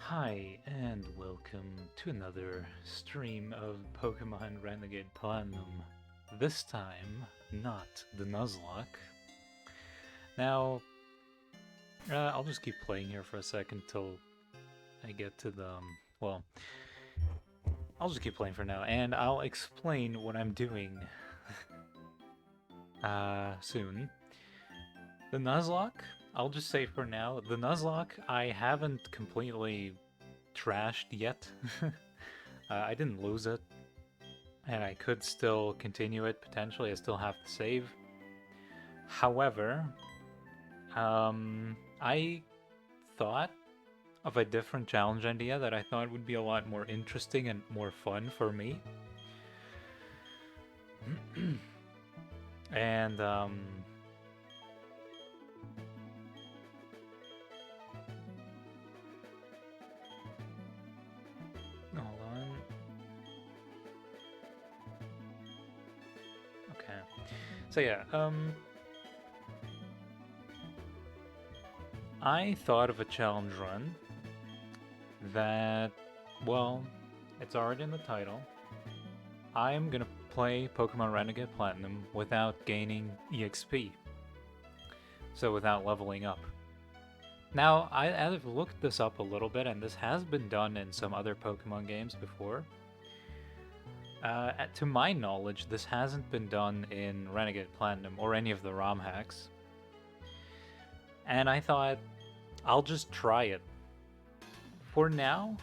Hi, and welcome to another stream of Pokemon Renegade Platinum. This time, not the Nuzlocke. Now, I'll just keep playing here for a second till I get to the, well, I'll just keep playing for now, and I'll explain what I'm doing soon. The Nuzlocke, I'll just say for now, the Nuzlocke I haven't completely trashed yet. I didn't lose it, and I could still continue it potentially. I still have to save. However, I thought of a different challenge idea that I thought would be a lot more interesting and more fun for me. And hold on. Okay. So yeah, I thought of a challenge run that, well, it's already in the title. I'm gonna play Pokemon Renegade Platinum without gaining EXP. So without leveling up. Now, I've looked this up a little bit, and this has been done in some other Pokemon games before. To my knowledge, this hasn't been done in Renegade Platinum or any of the ROM hacks. And I thought, I'll just try it. For now,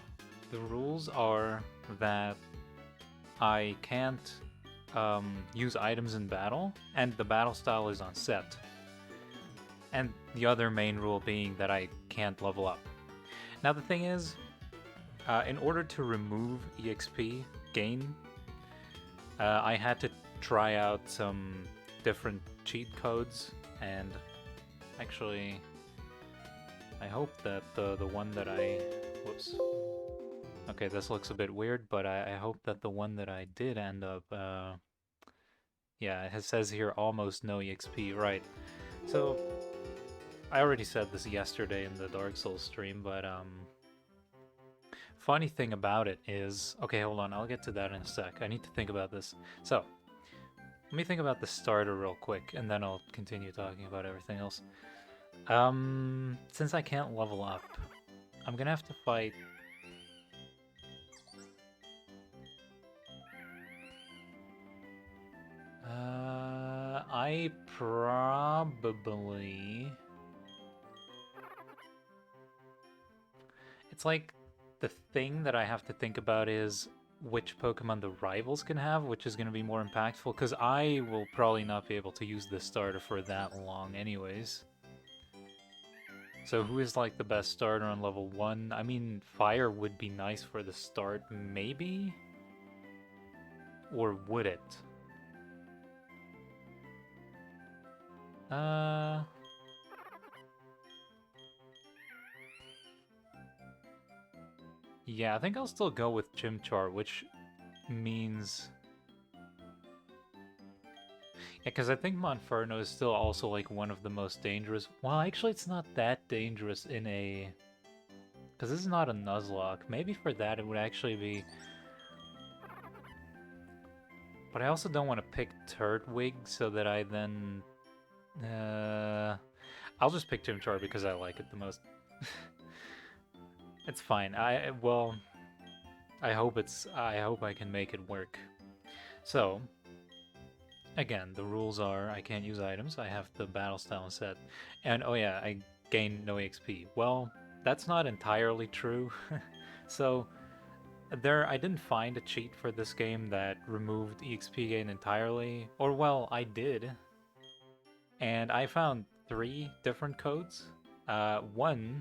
the rules are that I can't use items in battle, and the battle style is on set. And the other main rule being that I can't level up. Now the thing is, in order to remove EXP gain, I had to try out some different cheat codes, and actually, I hope that the one that I... Whoops. Okay, this looks a bit weird, but I hope that the one that I did end up... yeah, it says here almost no EXP, right. So, I already said this yesterday in the Dark Souls stream, but funny thing about it is... Okay, hold on, I'll get to that in a sec. I need to think about this. So, let me think about the starter real quick, and then I'll continue talking about everything else. Since I can't level up, I'm gonna have to fight... I probably... It's like, the thing that I have to think about is which Pokemon the rivals can have, which is going to be more impactful, because I will probably not be able to use this starter for that long anyways. So who is like the best starter on level 1? I mean, Fire would be nice for the start, maybe? Or would it? Yeah, I think I'll still go with Chimchar, which means... Yeah, because I think Monferno is still also like one of the most dangerous... Well, actually it's not that dangerous in a... Because this is not a Nuzlocke. Maybe for that it would actually be... But I also don't want to pick Turtwig so that I then... I'll just pick Chimchar because I like it the most. It's fine. I hope I can make it work. So, again, the rules are I can't use items, I have the battle style set. And oh yeah, I gain no EXP. Well, that's not entirely true. So, I didn't find a cheat for this game that removed EXP gain entirely. Or well, I did. And I found 3 different codes. One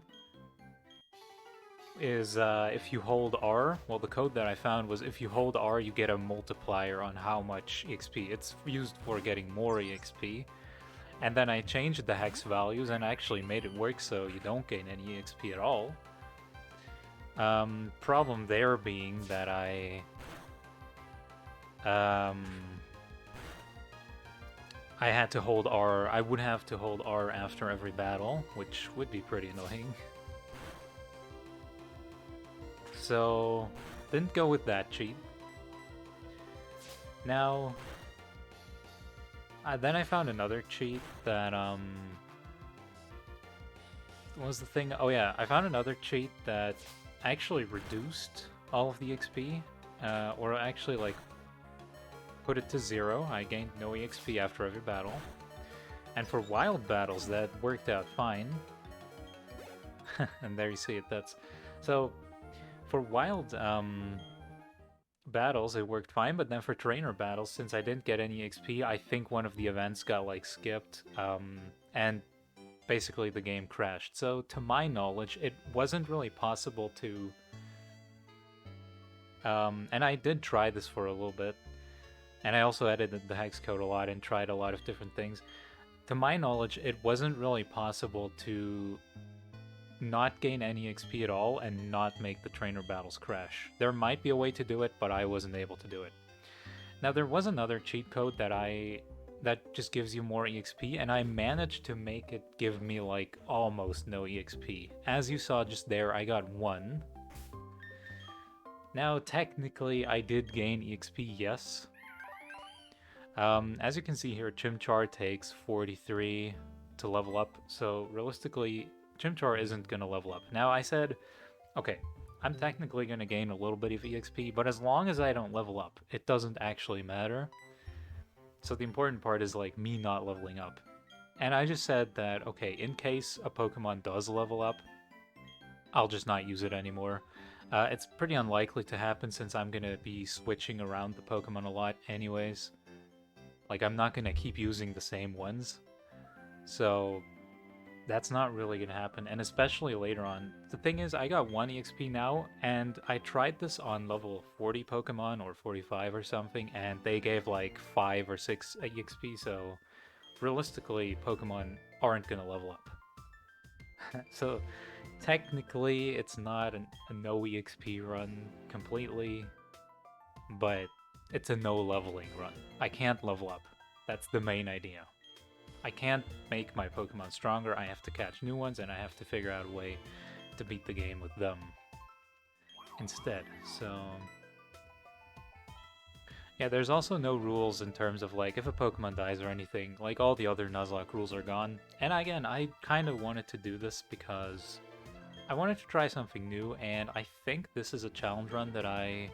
is if you hold R. Well, the code that I found was if you hold R, you get a multiplier on how much EXP. It's used for getting more EXP. And then I changed the hex values and actually made it work so you don't gain any EXP at all. Problem there being that I had to hold R. I would have to hold R after every battle, which would be pretty annoying. So, didn't go with that cheat. Now, then I found another cheat that, what was the thing? Oh yeah, I found another cheat that actually reduced all of the XP, or actually, like, put it to 0. I gained no EXP after every battle. And for wild battles, that worked out fine. And there you see it, that's... So, for wild battles, it worked fine, but then for trainer battles, since I didn't get any XP, I think one of the events got, like, skipped, and basically the game crashed. So, to my knowledge, it wasn't really possible to... and I did try this for a little bit, and I also edited the hex code a lot and tried a lot of different things. To my knowledge, it wasn't really possible to not gain any XP at all and not make the trainer battles crash. There might be a way to do it, but I wasn't able to do it. Now, there was another cheat code that just gives you more EXP, and I managed to make it give me, like, almost no EXP. As you saw just there, I got 1. Now, technically, I did gain EXP, yes. As you can see here, Chimchar takes 43 to level up, so realistically, Chimchar isn't going to level up. Now, I said, okay, I'm technically going to gain a little bit of EXP, but as long as I don't level up, it doesn't actually matter. So the important part is, like, me not leveling up. And I just said that, okay, in case a Pokemon does level up, I'll just not use it anymore. It's pretty unlikely to happen since I'm going to be switching around the Pokemon a lot anyways. Like, I'm not going to keep using the same ones. So, that's not really going to happen, and especially later on. The thing is, I got 1 EXP now, and I tried this on level 40 Pokemon, or 45 or something, and they gave like 5 or 6 EXP, so realistically, Pokemon aren't going to level up. So, technically, it's not a no EXP run completely, but it's a no leveling run. I can't level up. That's the main idea. I can't make my Pokemon stronger, I have to catch new ones, and I have to figure out a way to beat the game with them instead. So, yeah, there's also no rules in terms of, like, if a Pokemon dies or anything. Like, all the other Nuzlocke rules are gone. And again, I kind of wanted to do this because I wanted to try something new, and I think this is a challenge run that I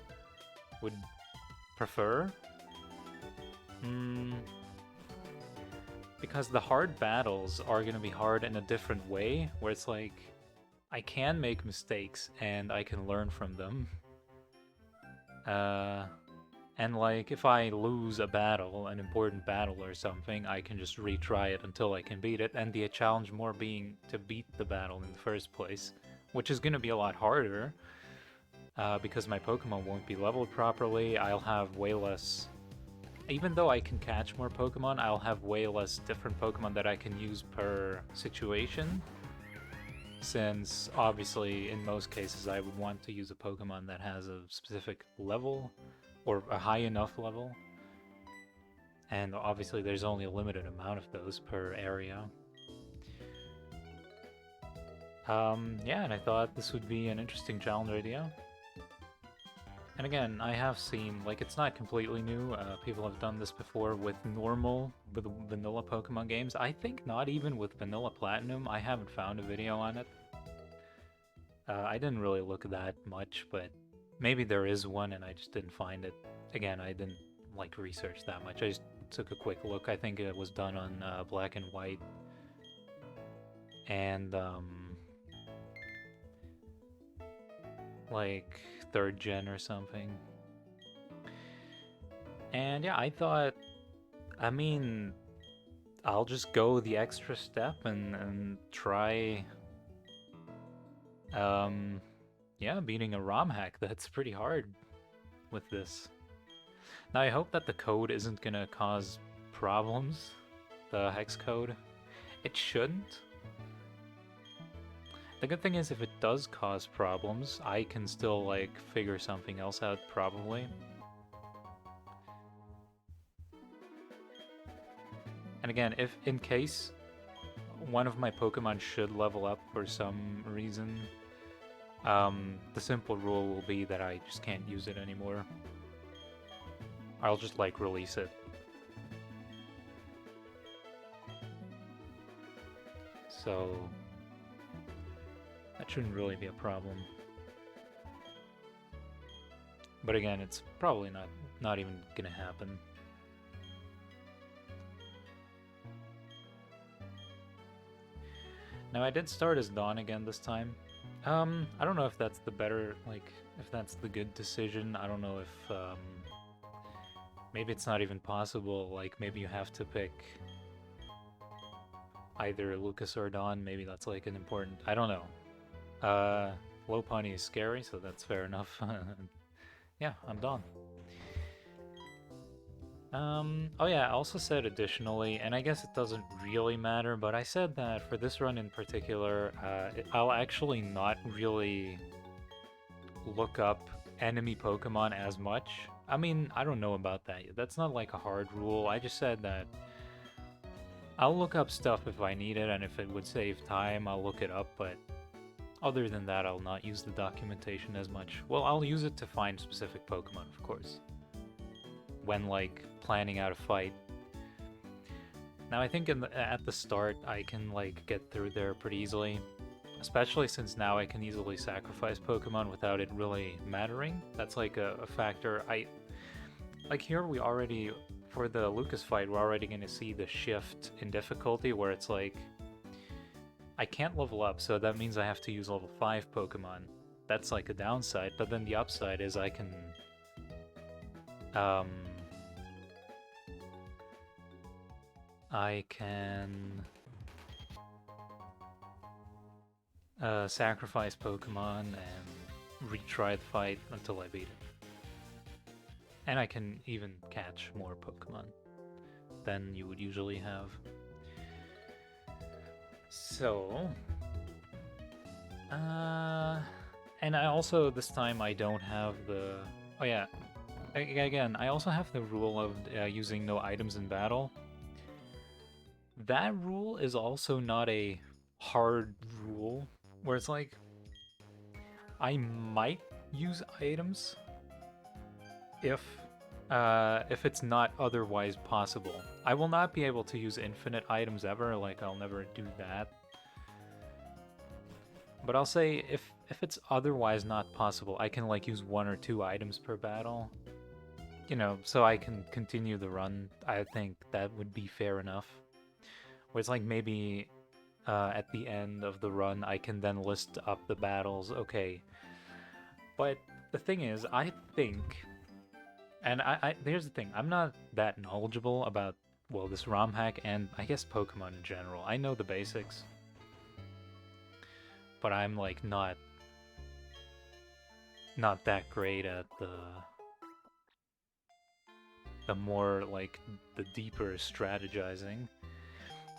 would prefer. Because the hard battles are going to be hard in a different way, where it's like, I can make mistakes and I can learn from them. And like, if I lose a battle, an important battle or something, I can just retry it until I can beat it, and the challenge more being to beat the battle in the first place, which is going to be a lot harder, because my Pokemon won't be leveled properly. I'll have way less... Even though I can catch more Pokemon, I'll have way less different Pokemon that I can use per situation, since obviously in most cases I would want to use a Pokemon that has a specific level, or a high enough level, and obviously there's only a limited amount of those per area. Yeah, and I thought this would be an interesting challenge idea. And again, I have seen, like, it's not completely new, people have done this before with vanilla Pokemon games. I think not even with Vanilla Platinum, I haven't found a video on it. I didn't really look that much, but maybe there is one and I just didn't find it. Again, I didn't, like, research that much, I just took a quick look. I think it was done on Black and White. And, like, 3rd gen or something. And yeah, I thought, I mean, I'll just go the extra step and try, yeah, beating a ROM hack. That's pretty hard with this. Now, I hope that the code isn't gonna cause problems, the hex code. It shouldn't. The good thing is, if it does cause problems, I can still, like, figure something else out, probably. And again, if in case one of my Pokemon should level up for some reason, The simple rule will be that I just can't use it anymore. I'll just like release it. So that shouldn't really be a problem. But again, it's probably not even gonna happen. Now I did start as Dawn again this time. I don't know if that's the better, like, if that's the good decision. I don't know if, maybe it's not even possible. Like, maybe you have to pick either Lucas or Dawn. Maybe that's like an important, I don't know. Low Pony is scary, so that's fair enough. Yeah, I'm Dawn. Oh yeah, I also said additionally, and I guess it doesn't really matter, but I said that for this run in particular, I'll actually not really look up enemy Pokemon as much. I mean, I don't know about that. That's not like a hard rule. I just said that I'll look up stuff if I need it, and if it would save time, I'll look it up, but other than that, I'll not use the documentation as much. Well, I'll use it to find specific Pokemon, of course, when, like, planning out a fight. Now, I think at the start, I can, like, get through there pretty easily, especially since now I can easily sacrifice Pokemon without it really mattering. That's, like, a factor. Like, here we already, for the Lucas fight, we're already going to see the shift in difficulty where it's like, I can't level up, so that means I have to use level 5 Pokemon. That's, like, a downside, but then the upside is I can, sacrifice Pokemon and retry the fight until I beat it. And I can even catch more Pokemon than you would usually have. So, and I also, this time I don't have the, oh yeah, again, I also have the rule of using no items in battle. That rule is also not a hard rule, where it's like, I might use items if it's not otherwise possible. I will not be able to use infinite items ever, like I'll never do that. But I'll say if it's otherwise not possible, I can like use 1 or 2 items per battle. You know, so I can continue the run. I think that would be fair enough. Where it's like maybe at the end of the run, I can then list up the battles. Okay. But the thing is, I think, and here's the thing, I'm not that knowledgeable about, well, this ROM hack and I guess Pokemon in general. I know the basics, but I'm like not that great at the more like the deeper strategizing.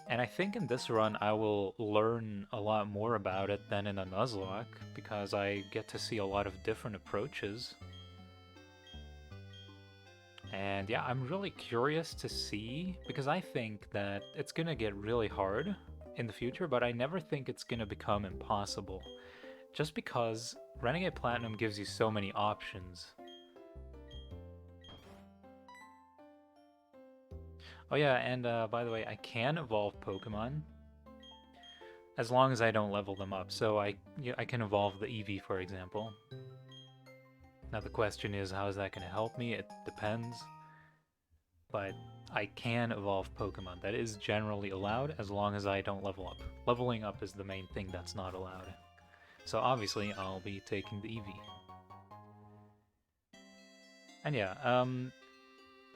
And I think in this run I will learn a lot more about it than in a Nuzlocke, because I get to see a lot of different approaches. And yeah, I'm really curious to see, because I think that it's gonna get really hard in the future, but I never think it's gonna become impossible. Just because Renegade Platinum gives you so many options. Oh yeah, and by the way, I can evolve Pokemon as long as I don't level them up. So I can evolve the Eevee, for example. Now the question is, how is that going to help me? It depends. But I can evolve Pokemon. That is generally allowed as long as I don't level up. Leveling up is the main thing that's not allowed. So obviously I'll be taking the Eevee. And yeah,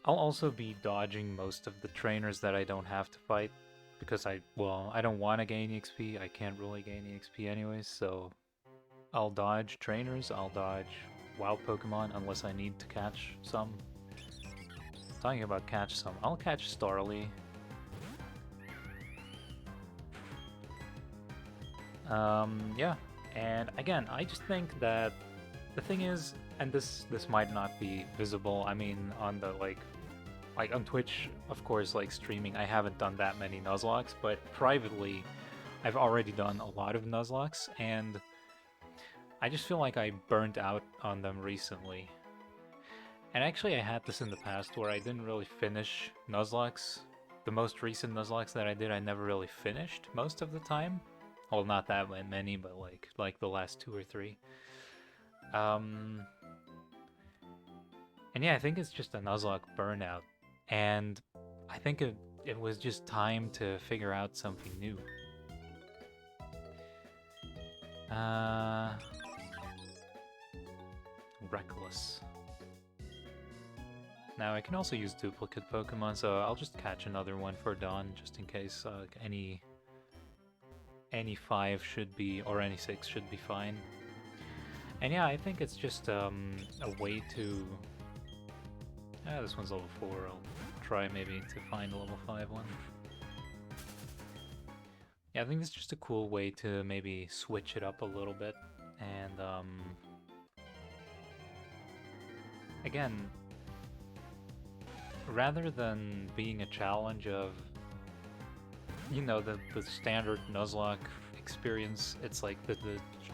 I'll also be dodging most of the trainers that I don't have to fight, because I don't want to gain EXP, I can't really gain EXP anyways, so I'll dodge trainers, I'll dodge wild Pokemon unless I need to catch some. Talking about catch some, I'll catch Starly. Yeah, and again, I just think that the thing is, and this might not be visible, I mean, on the like on Twitch, of course, like streaming, I haven't done that many Nuzlocks, but privately, I've already done a lot of Nuzlocks, and I just feel like I burnt out on them recently. And actually I had this in the past where I didn't really finish Nuzlocke. The most recent Nuzlocke that I did, I never really finished most of the time. Well, not that many, but like the last 2 or 3. And yeah, I think it's just a Nuzlocke burnout. And I think it was just time to figure out something new. Reckless. Now I can also use duplicate Pokemon, so I'll just catch another one for Dawn, just in case any 5 should be, or any 6 should be fine. And yeah, I think it's just a way to... this one's level 4, I'll try maybe to find a level 5 one. Yeah, I think it's just a cool way to maybe switch it up a little bit, and again, rather than being a challenge of, you know, the standard Nuzlocke experience, it's like the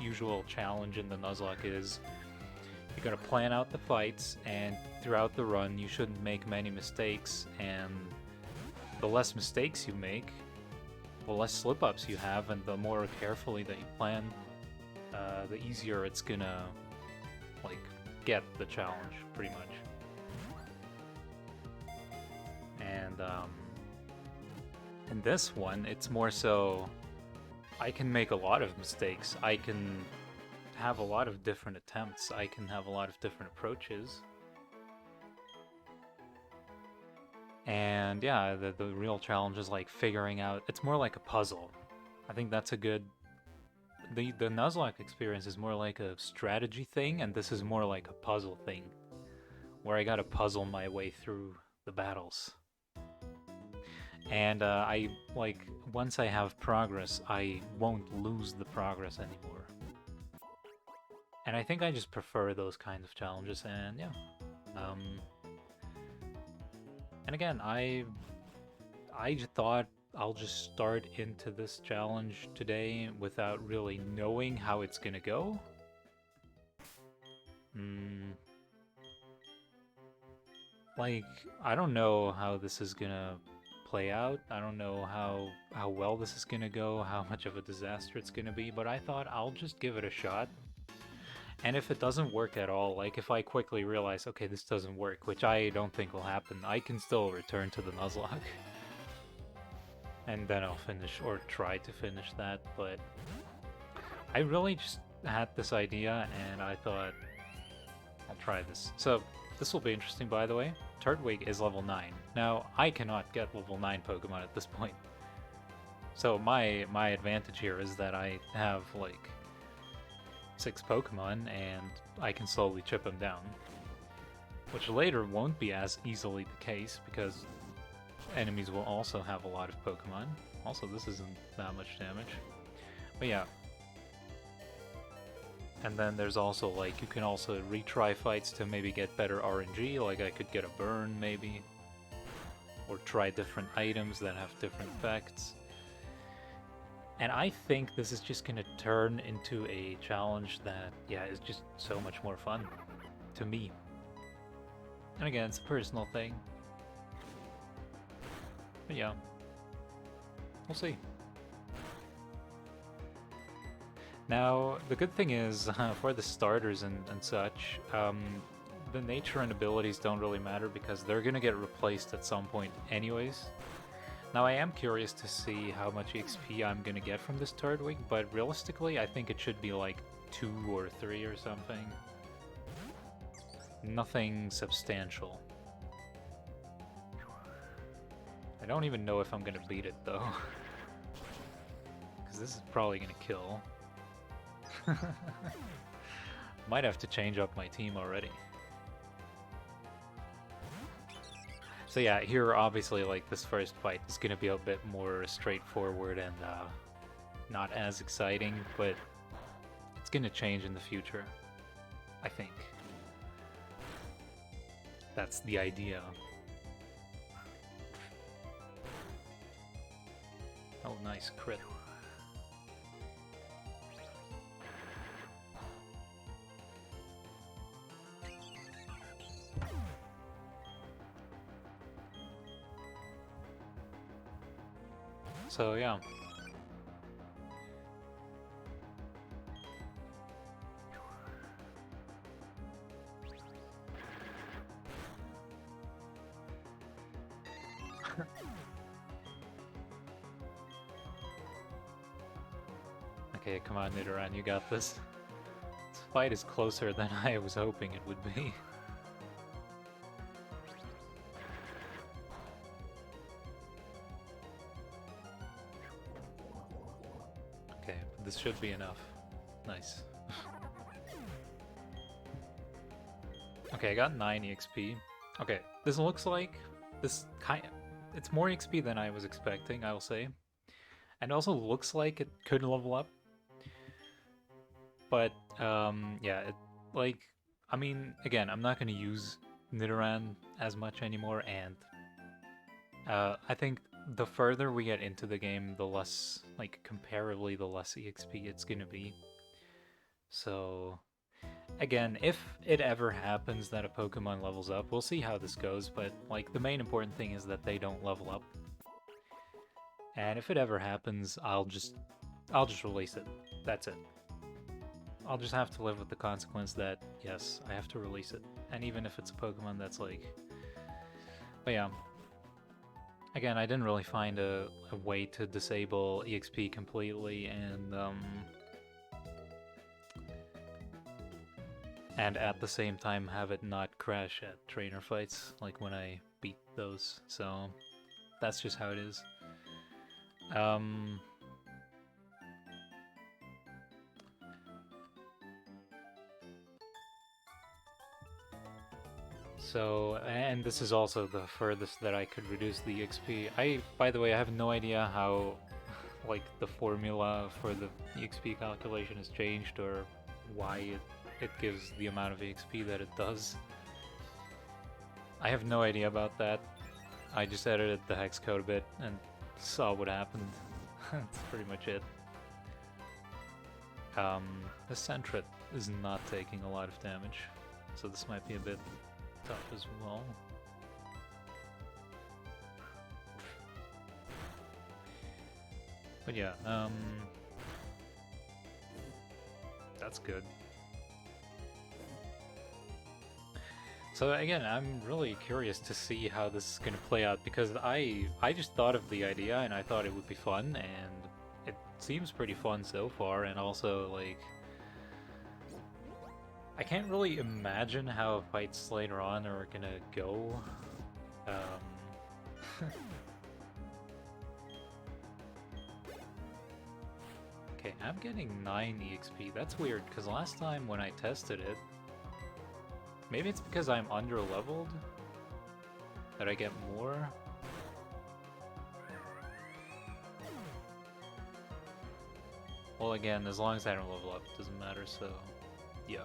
usual challenge in the Nuzlocke is you're gonna plan out the fights, and throughout the run you shouldn't make many mistakes, and the less mistakes you make, the less slip-ups you have, and the more carefully that you plan, the easier it's gonna, like, get the challenge, pretty much. And in this one, it's more so I can make a lot of mistakes. I can have a lot of different attempts. I can have a lot of different approaches. And yeah, the real challenge is like figuring out, it's more like a puzzle. I think that's a good... The Nuzlocke experience is more like a strategy thing, and this is more like a puzzle thing, where I gotta puzzle my way through the battles. And I, like, once I have progress, I won't lose the progress anymore. And I think I just prefer those kinds of challenges, and yeah. And again, I thought I'll just start into this challenge today without really knowing how it's gonna go. Like, I don't know how this is gonna play out. I don't know how well this is gonna go, how much of a disaster it's gonna be, but I thought I'll just give it a shot. And if it doesn't work at all, like if I quickly realize, okay, this doesn't work, which I don't think will happen, I can still return to the Nuzlocke. And then I'll finish, or try to finish that, but I really just had this idea and I thought I'll try this. So this will be interesting, by the way. Turtwig is level 9. Now, I cannot get level 9 Pokemon at this point. So my advantage here is that I have, like, 6 Pokemon, and I can slowly chip them down. Which later won't be as easily the case, because enemies will also have a lot of Pokemon. Also, this isn't that much damage. But yeah. And then there's also, like, you can also retry fights to maybe get better RNG, like I could get a burn, maybe. Or try different items that have different effects. And I think this is just gonna turn into a challenge that, yeah, is just so much more fun to me. And again, it's a personal thing. But yeah, we'll see. Now, the good thing is, for the starters and such, the nature and abilities don't really matter because they're gonna get replaced at some point anyways. Now, I am curious to see how much EXP I'm gonna get from this Turtwig, but realistically, I think it should be like 2 or 3 or something. Nothing substantial. I don't even know if I'm gonna beat it, though. Because this is probably gonna kill. Might have to change up my team already. So yeah, here obviously, like, this first fight is gonna be a bit more straightforward and not as exciting, but it's gonna change in the future, I think. That's the idea. Oh, nice crit. So yeah. Okay, come on, Nidoran, you got this. This fight is closer than I was hoping it would be. Okay, this should be enough. Nice. Okay, I got 9 EXP. Okay, this looks like it's more EXP than I was expecting, I will say. And also looks like it could level up. But yeah, I mean, again, I'm not gonna use Nidoran as much anymore, and I think the further we get into the game, the less, like, comparably, the less EXP it's gonna be. So, again, if it ever happens that a Pokemon levels up, we'll see how this goes, but, like, the main important thing is that they don't level up. And if it ever happens, I'll just release it. That's it. I'll just have to live with the consequence that, yes, I have to release it. And even if it's a Pokemon that's like... But yeah. Again, I didn't really find a way to disable EXP completely, and at the same time have it not crash at trainer fights, like when I beat those. So that's just how it is. So, and this is also the furthest that I could reduce the EXP. By the way, I have no idea how, like, the formula for the EXP calculation has changed, or why it gives the amount of EXP that it does. I have no idea about that. I just edited the hex code a bit and saw what happened. That's pretty much it. The Sentret is not taking a lot of damage, so this might be a bit tough as well. But yeah, that's good. So again, I'm really curious to see how this is going to play out, because I just thought of the idea and I thought it would be fun, and it seems pretty fun so far, and also, like, I can't really imagine how fights later on are gonna go. Okay, I'm getting 9 EXP. That's weird, because last time when I tested it, maybe it's because I'm under-leveled that I get more. Well, again, as long as I don't level up, it doesn't matter, so yeah.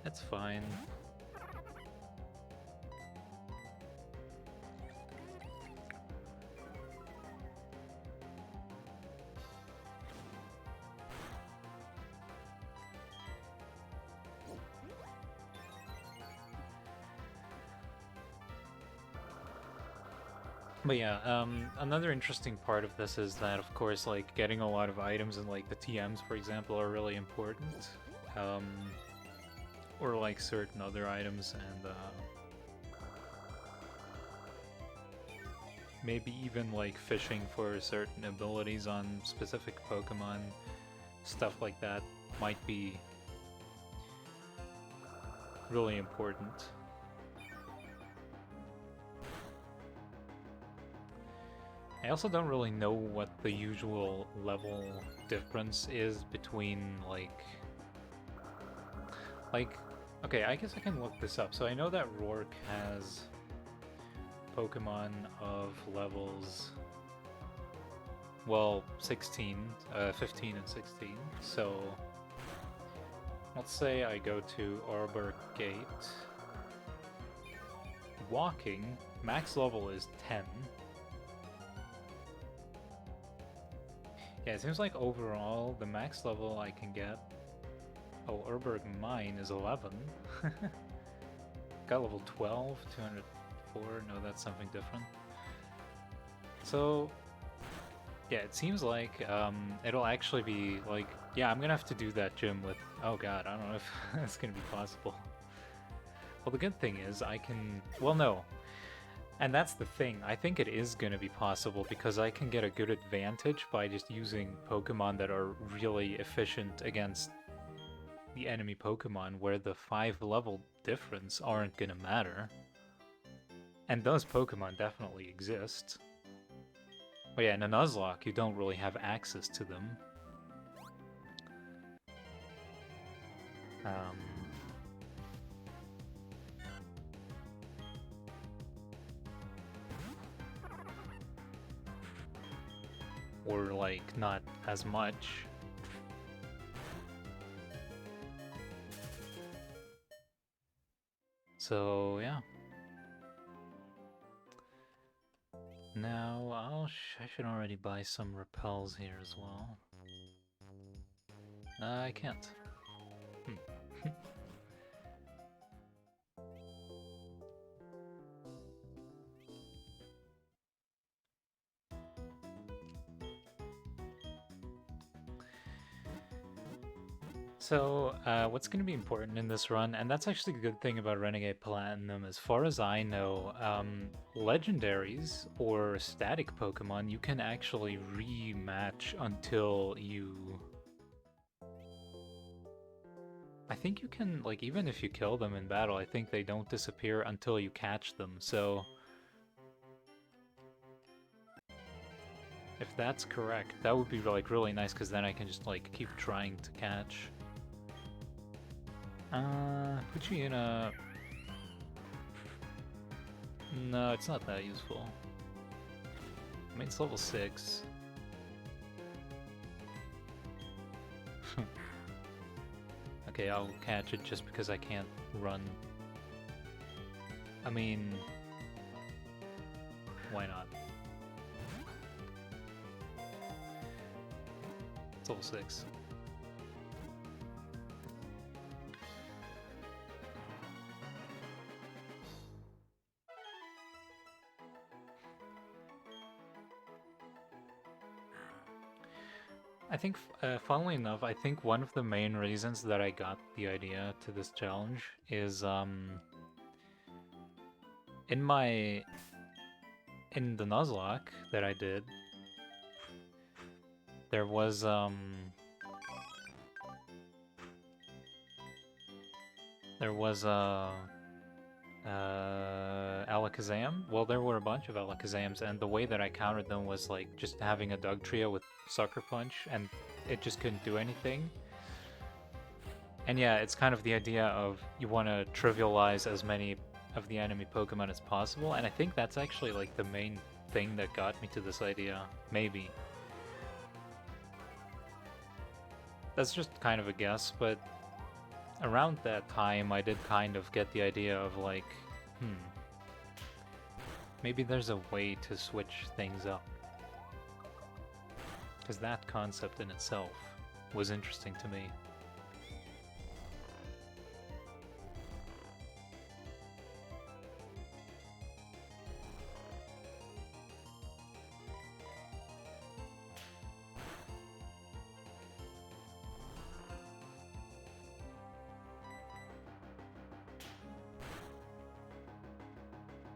That's fine. But yeah, another interesting part of this is that, of course, like, getting a lot of items and, like, the TMs, for example, are really important. Or, like, certain other items, and maybe even, like, fishing for certain abilities on specific Pokemon, stuff like that might be really important. I also don't really know what the usual level difference is between, like, okay, I guess I can look this up. So I know that Rourke has Pokemon of levels, well, 15 and 16. So let's say I go to Arbor Gate. Walking, max level is 10. Yeah, it seems like overall the max level I can get... Oh, Urberg Mine is 11. Got level 12, 204. No, that's something different. So, yeah, it seems like it'll actually be like, yeah, I'm gonna have to do that gym with, oh god, I don't know if that's gonna be possible. Well, the good thing is I can, well, no. And that's the thing, I think it is gonna be possible because I can get a good advantage by just using Pokemon that are really efficient against the enemy Pokemon where the 5 level difference aren't gonna matter. And those Pokemon definitely exist. But yeah, in a Nuzlocke, you don't really have access to them. Or, like, not as much. So, yeah. Now, I should already buy some repels here as well. I can't. So, what's going to be important in this run, and that's actually a good thing about Renegade Platinum, as far as I know, legendaries or static Pokemon, you can actually rematch until you... I think you can, like, even if you kill them in battle, I think they don't disappear until you catch them, so... If that's correct, that would be, like, really nice, because then I can just, like, keep trying to catch. Put you in a... No, it's not that useful. I mean, it's level 6. Okay, I'll catch it just because I can't run. I mean... Why not? It's level 6. I think, funnily enough, I think one of the main reasons that I got the idea to this challenge is, in the Nuzlocke that I did, there was, Alakazam. Well, there were a bunch of Alakazams, and the way that I countered them was like just having a Dugtrio with Sucker Punch, and it just couldn't do anything. And yeah, it's kind of the idea of you want to trivialize as many of the enemy Pokemon as possible, and I think that's actually like the main thing that got me to this idea. Maybe. That's just kind of a guess, but around that time I did kind of get the idea of like, maybe there's a way to switch things up. Because that concept in itself was interesting to me.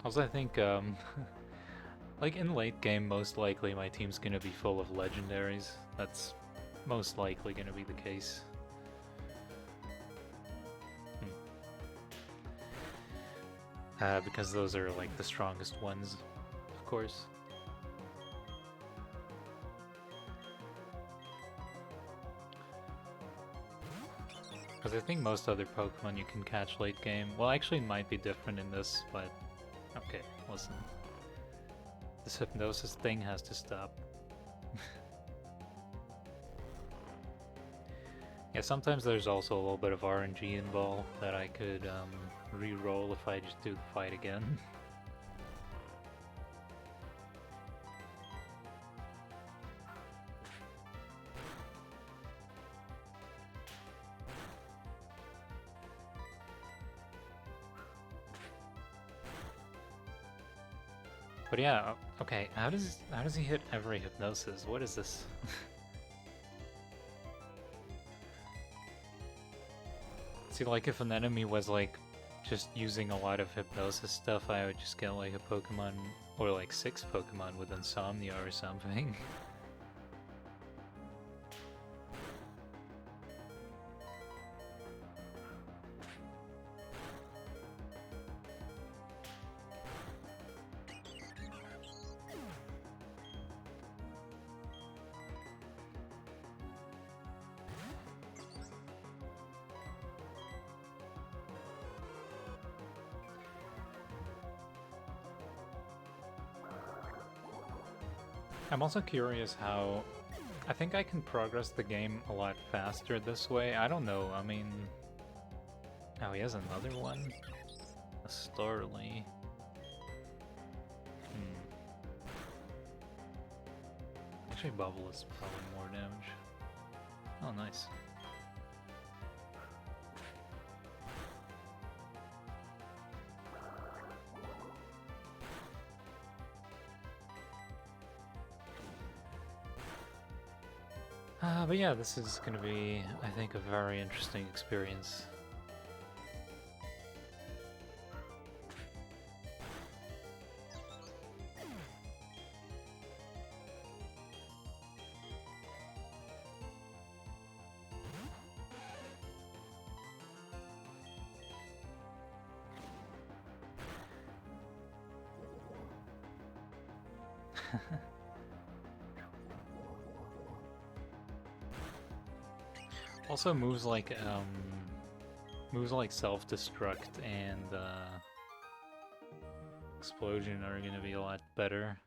Also, I think, like in late game, most likely my team's gonna be full of legendaries. That's most likely gonna be the case. Because those are like the strongest ones, of course. Because I think most other Pokemon you can catch late game. Well, actually it might be different in this, but... Okay, listen. This hypnosis thing has to stop. Yeah, sometimes there's also a little bit of RNG involved that I could re-roll if I just do the fight again. But yeah, Okay, how does he hit every hypnosis? What is this? See, like if an enemy was like just using a lot of hypnosis stuff, I would just get like a Pokemon or like 6 Pokemon with insomnia or something. I'm also curious how... I think I can progress the game a lot faster this way. I don't know, I mean... Oh, he has another one? A Starly. Actually, Bubble is probably more damage. Oh, nice. But yeah, this is gonna be, I think, a very interesting experience. Also, moves like self-destruct and explosion are gonna be a lot better.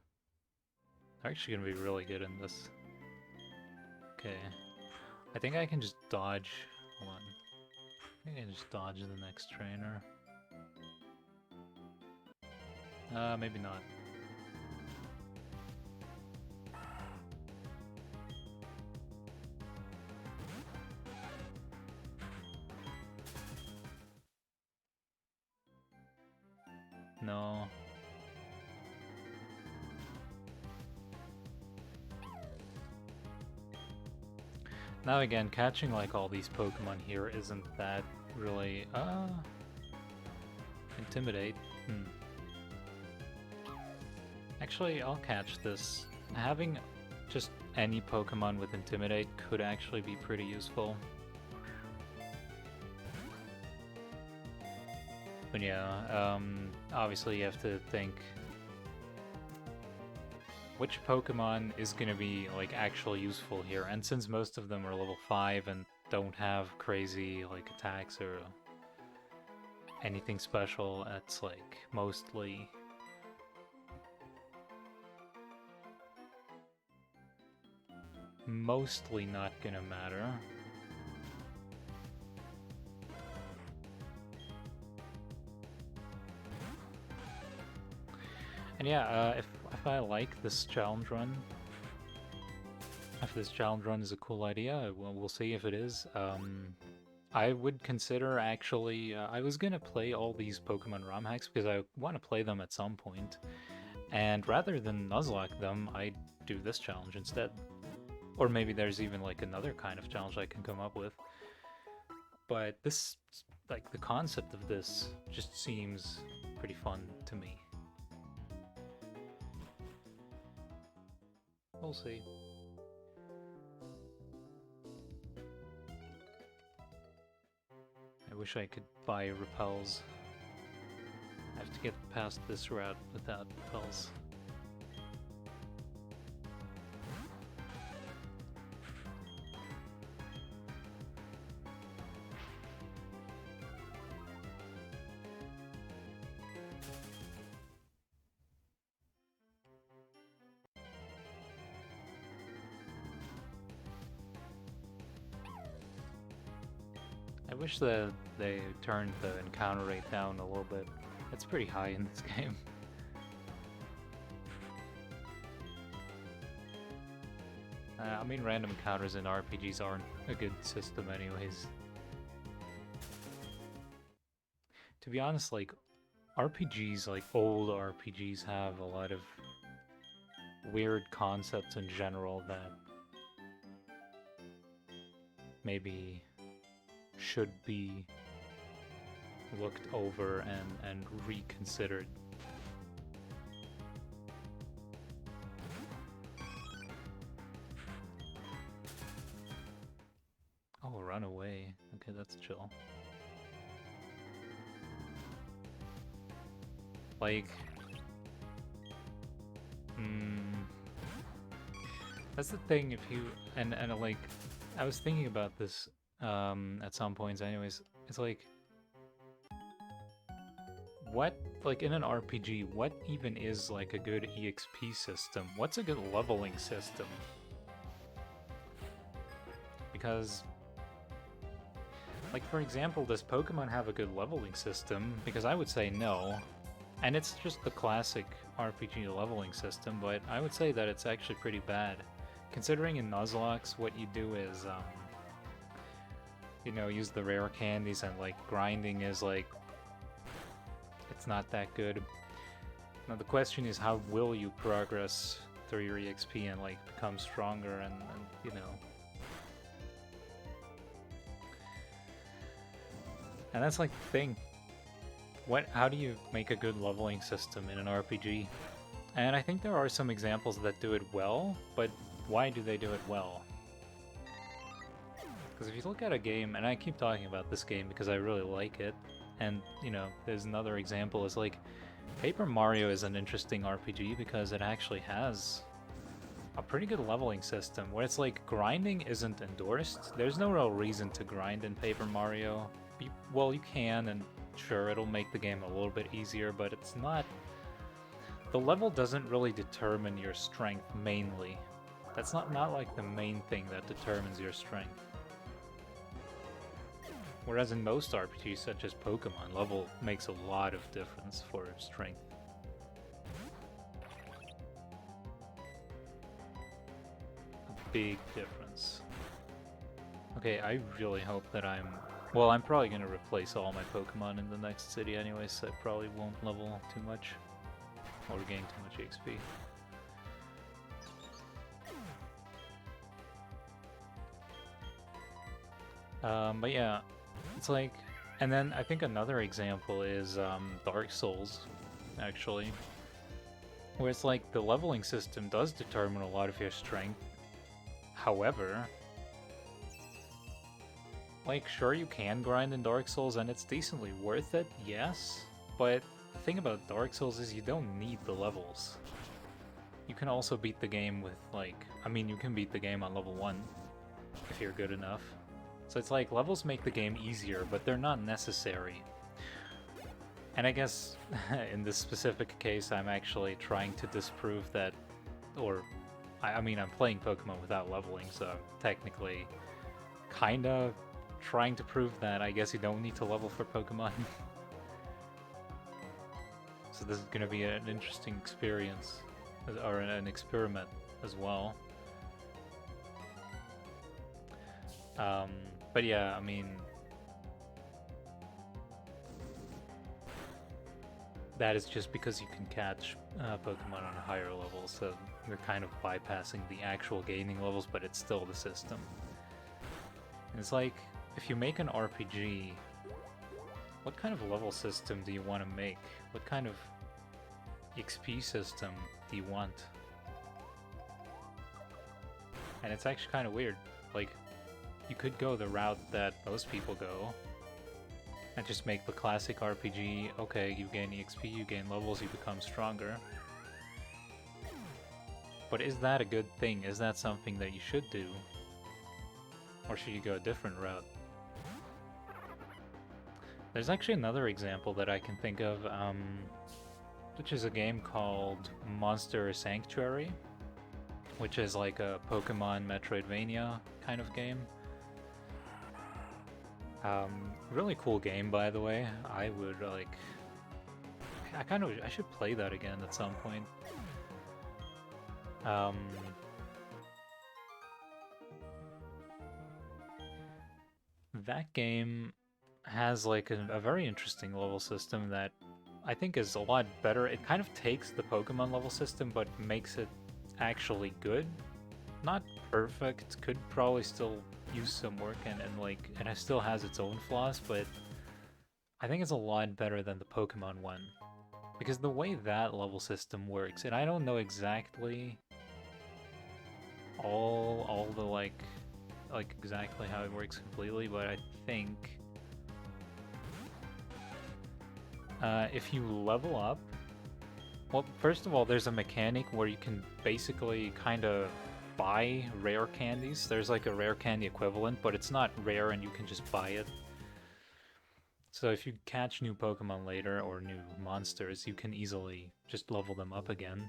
They're actually gonna be really good in this. Okay, I think I can just dodge. Hold on, I think I can just dodge the next trainer. Maybe not. No. Now again, catching like all these Pokemon here isn't that really, Intimidate. Actually, I'll catch this. Having just any Pokemon with Intimidate could actually be pretty useful. But yeah, obviously you have to think which Pokemon is going to be like actually useful here. And since most of them are level 5 and don't have crazy like attacks or anything special, it's like mostly not gonna matter. And yeah, if I like this challenge run, if this challenge run is a cool idea, we'll see if it is. I would consider actually, I was gonna play all these Pokemon ROM hacks because I want to play them at some point. And rather than Nuzlocke them, I do this challenge instead. Or maybe there's even like another kind of challenge I can come up with. But this, like the concept of this just seems pretty fun to me. We'll see. I wish I could buy repels. I have to get past this route without repels. I wish that they turned the encounter rate down a little bit. It's pretty high in this game. I mean, random encounters in RPGs aren't a good system anyways. To be honest, like, RPGs, like old RPGs, have a lot of weird concepts in general that maybe should be looked over and reconsidered. Oh, run away. Okay, that's chill. Like, that's the thing. If you and like, I was thinking about this at some points. Anyways, it's like, what, like in an RPG, what even is like a good EXP system? What's a good leveling system? Because, like, for example, does Pokemon have a good leveling system? Because I would say no. And it's just the classic RPG leveling system, but I would say that it's actually pretty bad. Considering in Nuzlocke, what you do is, you know, use the rare candies, and like grinding is like, it's not that good. Now the question is, how will you progress through your EXP and like become stronger and you know. And that's like the thing. How do you make a good leveling system in an RPG? And I think there are some examples that do it well, but why do they do it well? Because if you look at a game, and I keep talking about this game because I really like it, and, you know, there's another example is like, Paper Mario is an interesting RPG because it actually has a pretty good leveling system, where it's like, grinding isn't endorsed. There's no real reason to grind in Paper Mario. Well, you can, and sure, it'll make the game a little bit easier, but it's not... The level doesn't really determine your strength, mainly. That's not like the main thing that determines your strength. Whereas in most RPGs, such as Pokemon, level makes a lot of difference for strength. A big difference. Okay, I really hope that I'm... Well, I'm probably going to replace all my Pokemon in the next city anyway, so I probably won't level too much. Or gain too much XP. But yeah, it's like... And then I think another example is Dark Souls, actually. Where it's like, the leveling system does determine a lot of your strength. However... Like, sure, you can grind in Dark Souls, and it's decently worth it, yes. But the thing about Dark Souls is you don't need the levels. You can also beat the game with, like... I mean, you can beat the game on level 1, if you're good enough. So it's like, levels make the game easier, but they're not necessary. And I guess, in this specific case, I'm actually trying to disprove that... Or, I mean, I'm playing Pokemon without leveling, so I'm technically kinda trying to prove that I guess you don't need to level for Pokemon. So this is going to be an interesting experience, or an experiment as well. But yeah, I mean, that is just because you can catch Pokemon on a higher level, so you're kind of bypassing the actual gaining levels, but it's still the system. And it's like, if you make an RPG, what kind of level system do you want to make? What kind of XP system do you want? And it's actually kind of weird. Like, you could go the route that most people go, and just make the classic RPG, okay, you gain EXP, you gain levels, you become stronger. But is that a good thing? Is that something that you should do? Or should you go a different route? There's actually another example that I can think of, which is a game called Monster Sanctuary, which is like a Pokemon Metroidvania kind of game. Really cool game, by the way. I would, like... I should play that again at some point. That game has like a very interesting level system that I think is a lot better. It kind of takes the Pokemon level system but makes it actually good. Not perfect, could probably still use some work and it still has its own flaws, but I think it's a lot better than the Pokemon one. Because the way that level system works, and I don't know exactly all the like exactly how it works completely, but I think if you level up, well, first of all, there's a mechanic where you can basically kind of buy rare candies. There's like a rare candy equivalent, but it's not rare and you can just buy it. So if you catch new Pokemon later or new monsters, you can easily just level them up again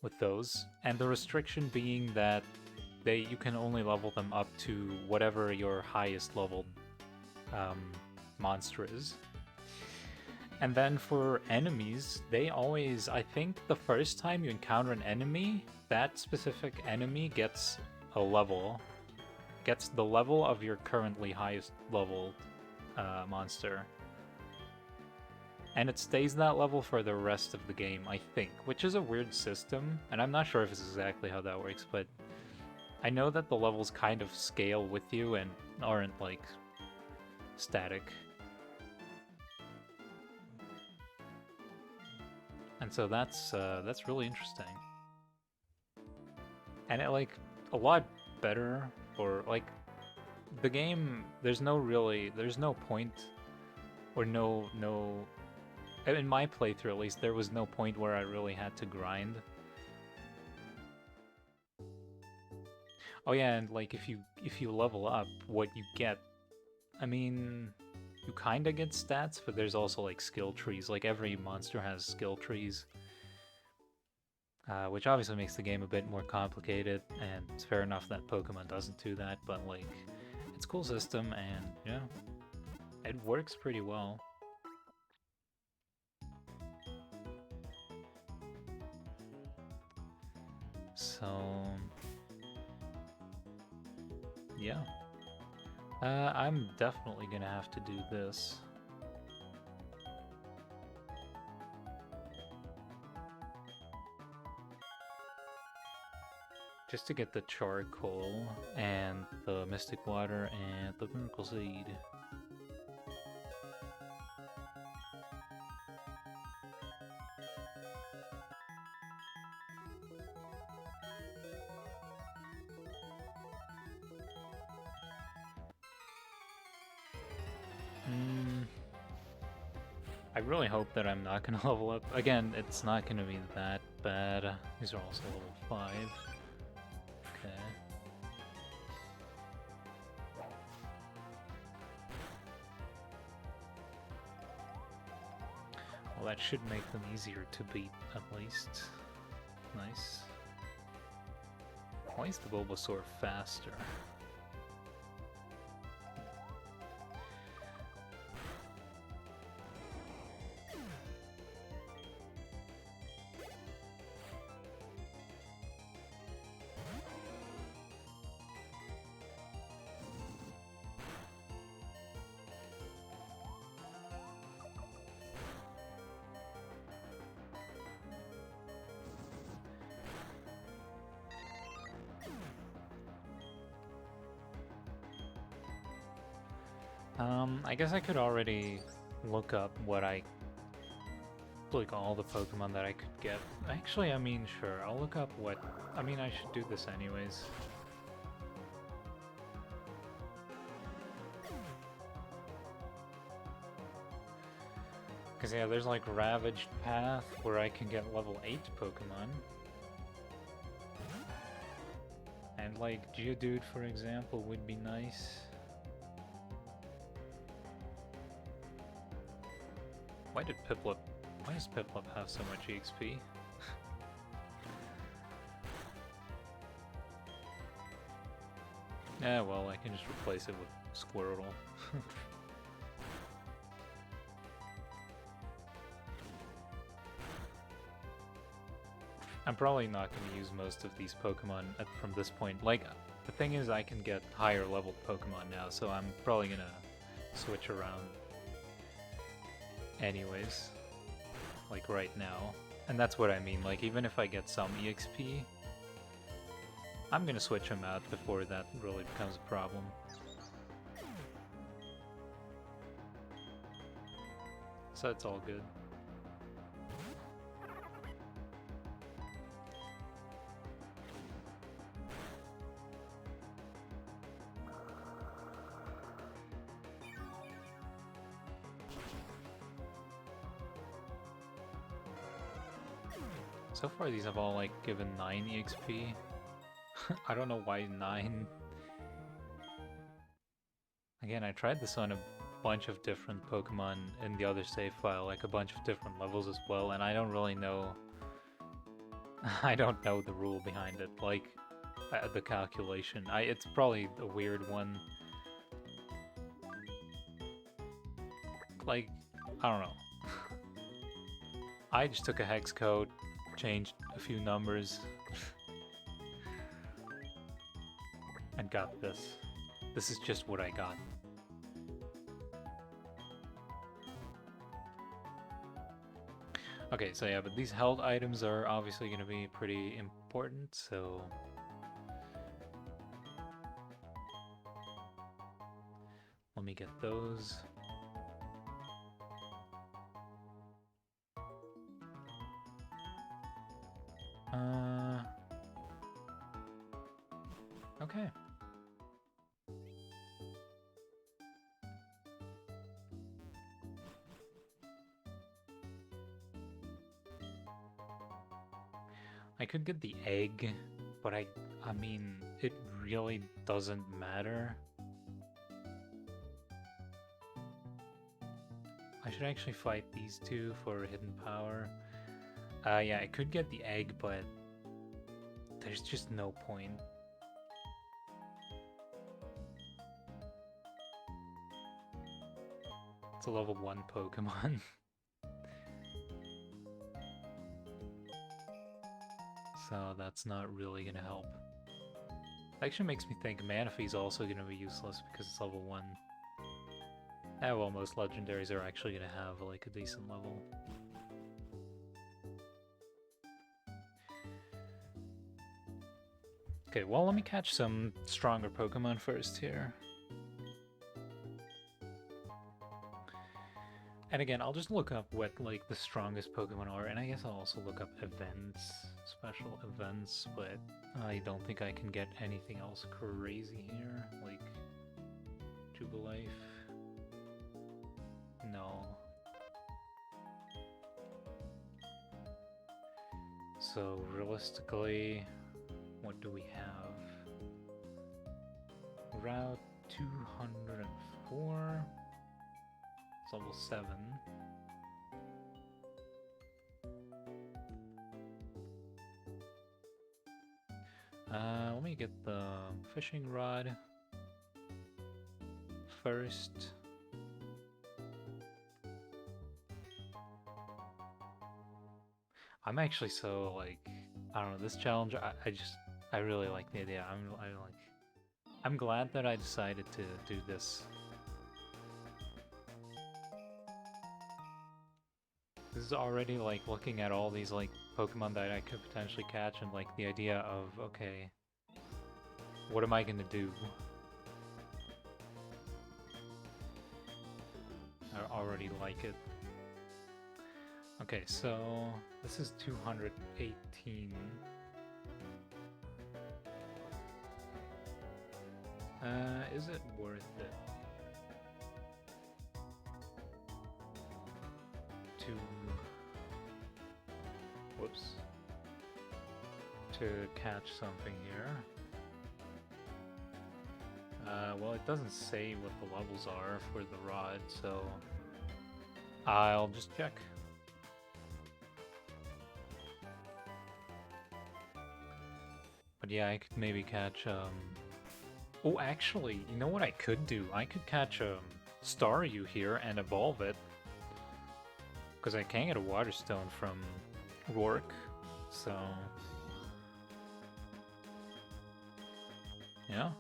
with those. And the restriction being that you can only level them up to whatever your highest leveled monster is. And then for enemies, they always, I think the first time you encounter an enemy, that specific enemy gets a level, gets the level of your currently highest leveled monster. And it stays that level for the rest of the game, I think, which is a weird system, and I'm not sure if it's exactly how that works, but I know that the levels kind of scale with you and aren't, like, static. And so that's really interesting. And it, like, a lot better for, like, the game, there's no point, or no, in my playthrough at least, there was no point where I really had to grind. Oh yeah, and like if you level up, what you get, I mean, you kinda get stats, but there's also like skill trees. Like every monster has skill trees, which obviously makes the game a bit more complicated, and it's fair enough that Pokemon doesn't do that, but like, it's a cool system, and yeah, it works pretty well. So, yeah. I'm definitely gonna have to do this. Just to get the charcoal and the mystic water and the miracle seed. I really hope that I'm not gonna level up. Again, it's not gonna be that bad. These are also level 5. Okay. Well, that should make them easier to beat, at least. Nice. Why is the Bulbasaur faster? I guess I could already look up what like all the Pokemon that I could get. Actually, I mean, sure, I'll look up what, I mean, I should do this anyways. Because yeah, there's like Ravaged Path where I can get level 8 Pokemon. And like Geodude, for example, would be nice. Why does Piplup have so much EXP? Yeah, well, I can just replace it with Squirtle. I'm probably not going to use most of these Pokemon from this point. Like, the thing is I can get higher leveled Pokemon now, so I'm probably going to switch around anyways, like right now. And that's what I mean, like, even if I get some EXP, I'm gonna switch him out before that really becomes a problem. So it's all good. So far these have all like given 9 EXP. I don't know why 9. Again, I tried this on a bunch of different Pokemon in the other save file, like a bunch of different levels as well, and I don't really know... I don't know the rule behind it, like the calculation. It's probably a weird one. Like, I don't know. I just took a hex code, changed a few numbers, and got this. This is just what I got. Okay, so yeah, but these held items are obviously going to be pretty important, so... Let me get those. Okay. I could get the egg, but I mean, it really doesn't matter. I should actually fight these two for hidden power. Yeah, I could get the egg, but there's just no point. It's a level 1 Pokemon. So that's not really gonna help. Actually makes me think Manaphy's also gonna be useless because it's level 1. Ah, well, most legendaries are actually gonna have like a decent level. Okay, well, let me catch some stronger Pokemon first here. And again, I'll just look up what like the strongest Pokemon are, and I guess I'll also look up events, special events, but I don't think I can get anything else crazy here, like Jubilife. No. So realistically, what do we have? Route 204. It's level 7. Let me get the fishing rod first. I'm actually so like, I don't know, this challenge, I really like the idea. I'm glad that I decided to do this. This is already like looking at all these like Pokemon that I could potentially catch and like the idea of, okay, what am I gonna do? I already like it. Okay, so this is 218. Is it worth it to, to catch something here? Well, it doesn't say what the levels are for the rod, so I'll just check. But yeah, I could maybe catch, oh, actually, you know what I could do? I could catch Staryu here and evolve it. Because I can get a Water Stone from Rourke, so... yeah.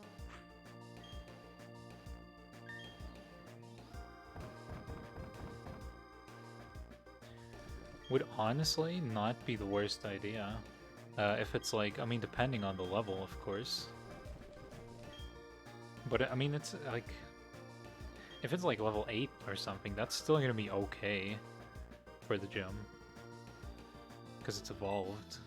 would honestly not be the worst idea. If it's like, I mean, depending on the level, of course. But I mean, it's like, if it's like level 8 or something, that's still gonna be okay for the gym. Because it's evolved.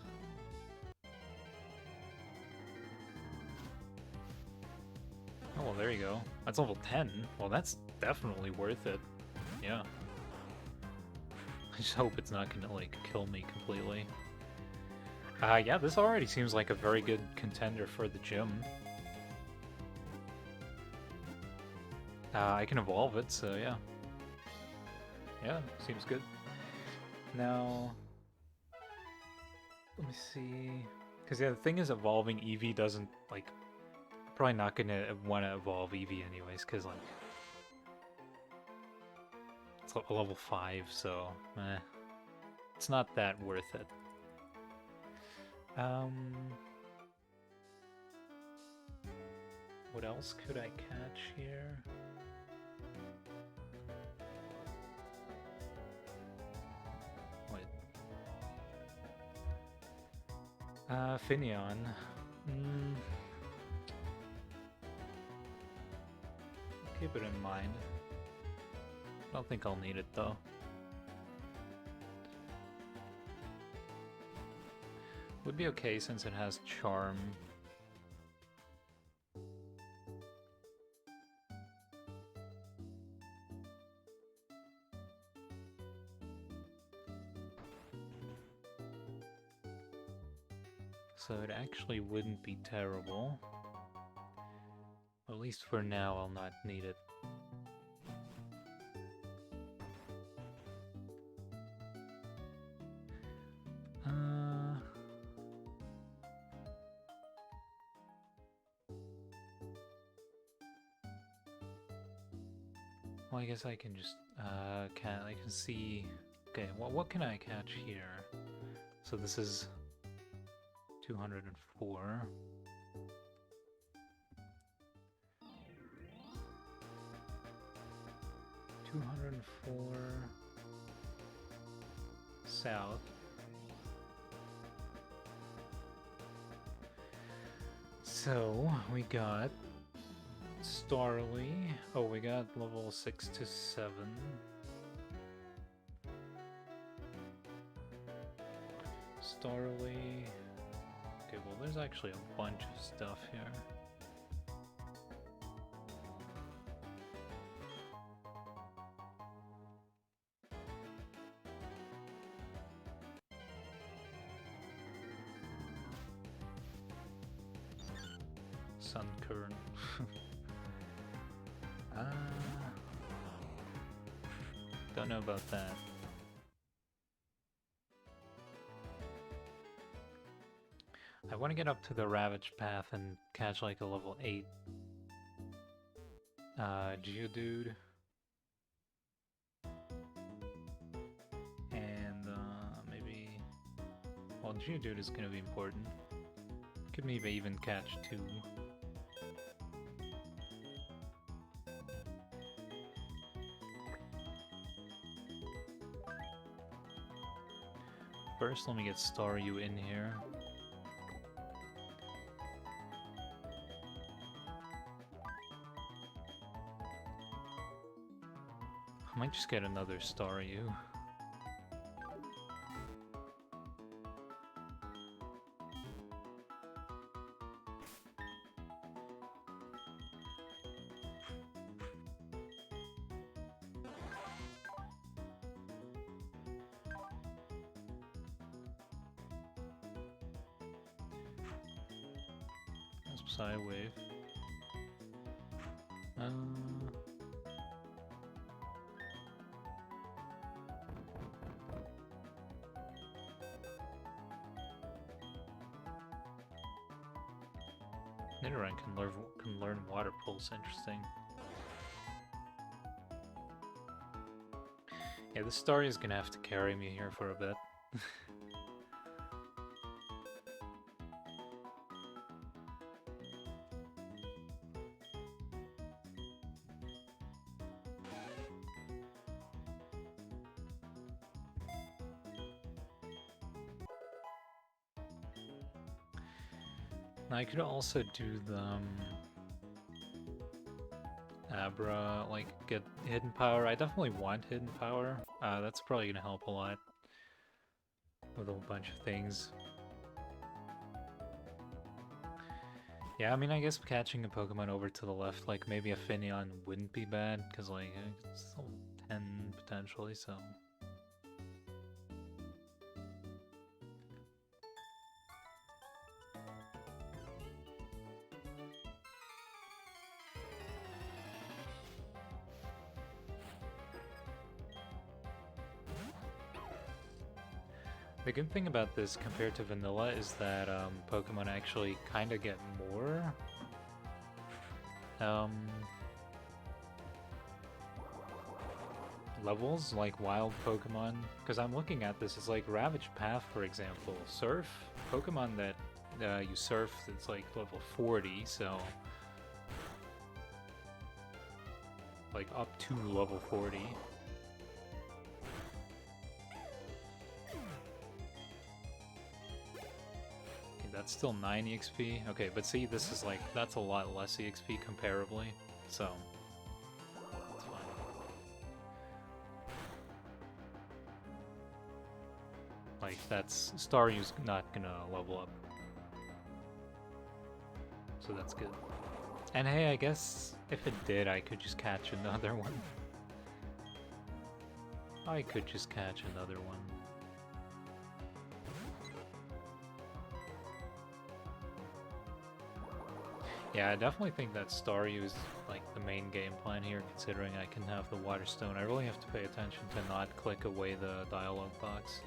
Oh, well, there you go. That's level 10. Well, that's definitely worth it. Yeah. I just hope it's not gonna, like, kill me completely. Yeah, this already seems like a very good contender for the gym. I can evolve it, so yeah. Yeah, seems good. Now, let me see. Because yeah, the thing is, evolving Eevee doesn't, like, probably not gonna want to evolve Eevee anyways, because, like, it's level 5, so, it's not that worth it. What else could I catch here? Wait. Finneon. Keep it in mind. I don't think I'll need it though. Would be okay since it has charm. So it actually wouldn't be terrible. At least for now, I'll not need it. Well, I guess I can just, I can see, okay, what can I catch here? So this is 204. South. So we got Starly. Oh, we got level 6 to 7. Starly. Okay, well, there's actually a bunch of stuff here. Sun current. Don't know about that. I want to get up to the Ravage Path and catch like a level 8 Geodude. And maybe... Well, Geodude is going to be important. Could maybe even catch 2. First, let me get Staryu in here. I might just get another Staryu. Psywave. Nidoran can learn Water Pulse. Interesting. Yeah, this story is gonna have to carry me here for a bit. I could also do the Abra, like, get hidden power. I definitely want hidden power. That's probably gonna help a lot with a whole bunch of things. Yeah, I mean, I guess catching a Pokemon over to the left, like maybe a Finneon wouldn't be bad, because like, it's still 10 potentially, so... The good thing about this compared to vanilla is that Pokemon actually kind of get more levels, like wild Pokemon. Because I'm looking at this, it's like Ravage Path, for example. Surf, Pokemon that you surf, it's like level 40, so... like up to level 40. That's still 9 EXP. Okay, but see, this is like, that's a lot less EXP comparably, so that's fine. Like, that's, Staryu's not gonna level up. So that's good. And hey, I guess if it did, I could just catch another one. I could just catch another one. Yeah, I definitely think that Staryu is like the main game plan here, considering I can have the Water Stone. I really have to pay attention to not click away the dialogue box.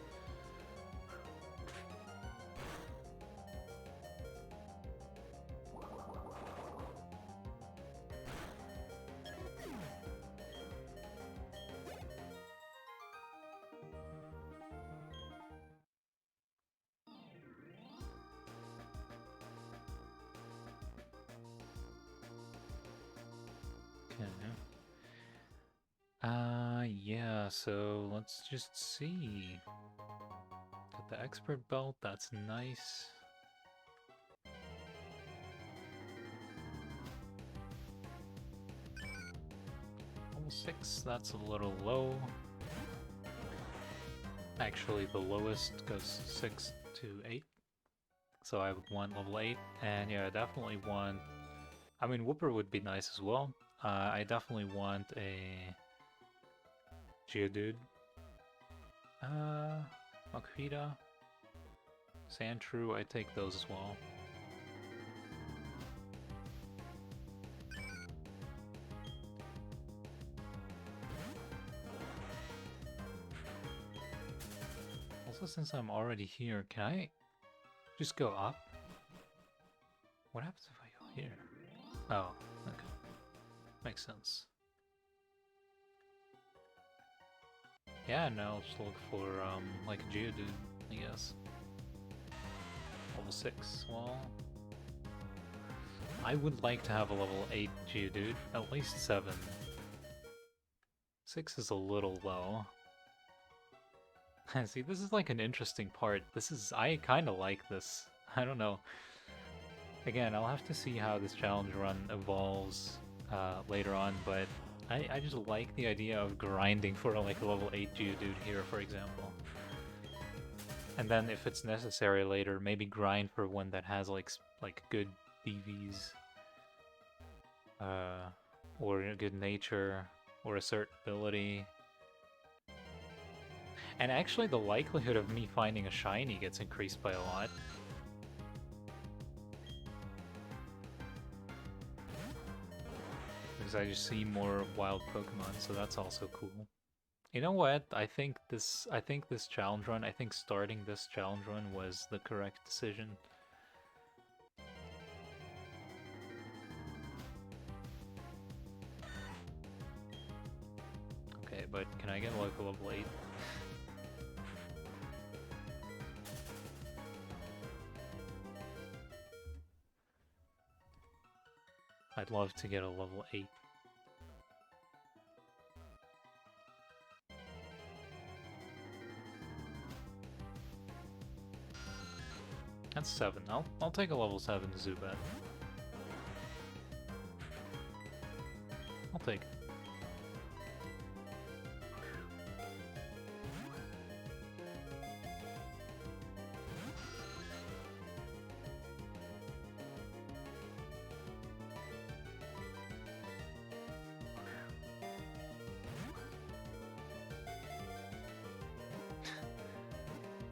Yeah, so let's just see. Got the expert belt, that's nice. Level 6, that's a little low. Actually, the lowest goes 6 to 8. So I would want level 8, and yeah, I definitely want... I mean, Whooper would be nice as well. I definitely want a... Geodude. Makita. Sandshrew, I take those as well. Also, since I'm already here, can I just go up? What happens if I go here? Oh, okay. Makes sense. Yeah, no, I'll just look for, like a Geodude, I guess. Level 6, well... I would like to have a level 8 Geodude, at least 7. 6 is a little low. See, this is like an interesting part. This is... I kinda like this. I don't know. Again, I'll have to see how this challenge run evolves later on, but I just like the idea of grinding for like a level 8 Geodude here, for example. And then if it's necessary later, maybe grind for one that has like good DVs. Or a good nature, or assert ability. And actually the likelihood of me finding a shiny gets increased by a lot. Because I just see more wild Pokemon, so that's also cool. You know what? I think this challenge run, I think starting this challenge run was the correct decision. Okay, but can I get like a level 8? I'd love to get a level 8. That's 7. I'll take a level 7 Zubat. I'll take it.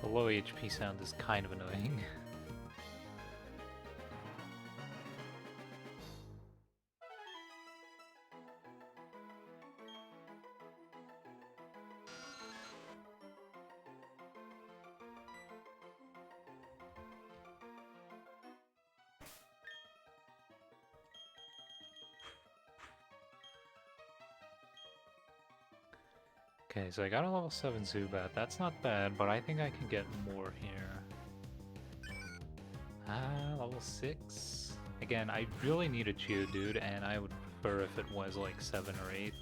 The low HP sound is kind of annoying. Okay, so I got a level 7 Zubat. That's not bad, but I think I can get more here. Level 6? Again, I really need a Geodude, and I would prefer if it was like 7 or 8.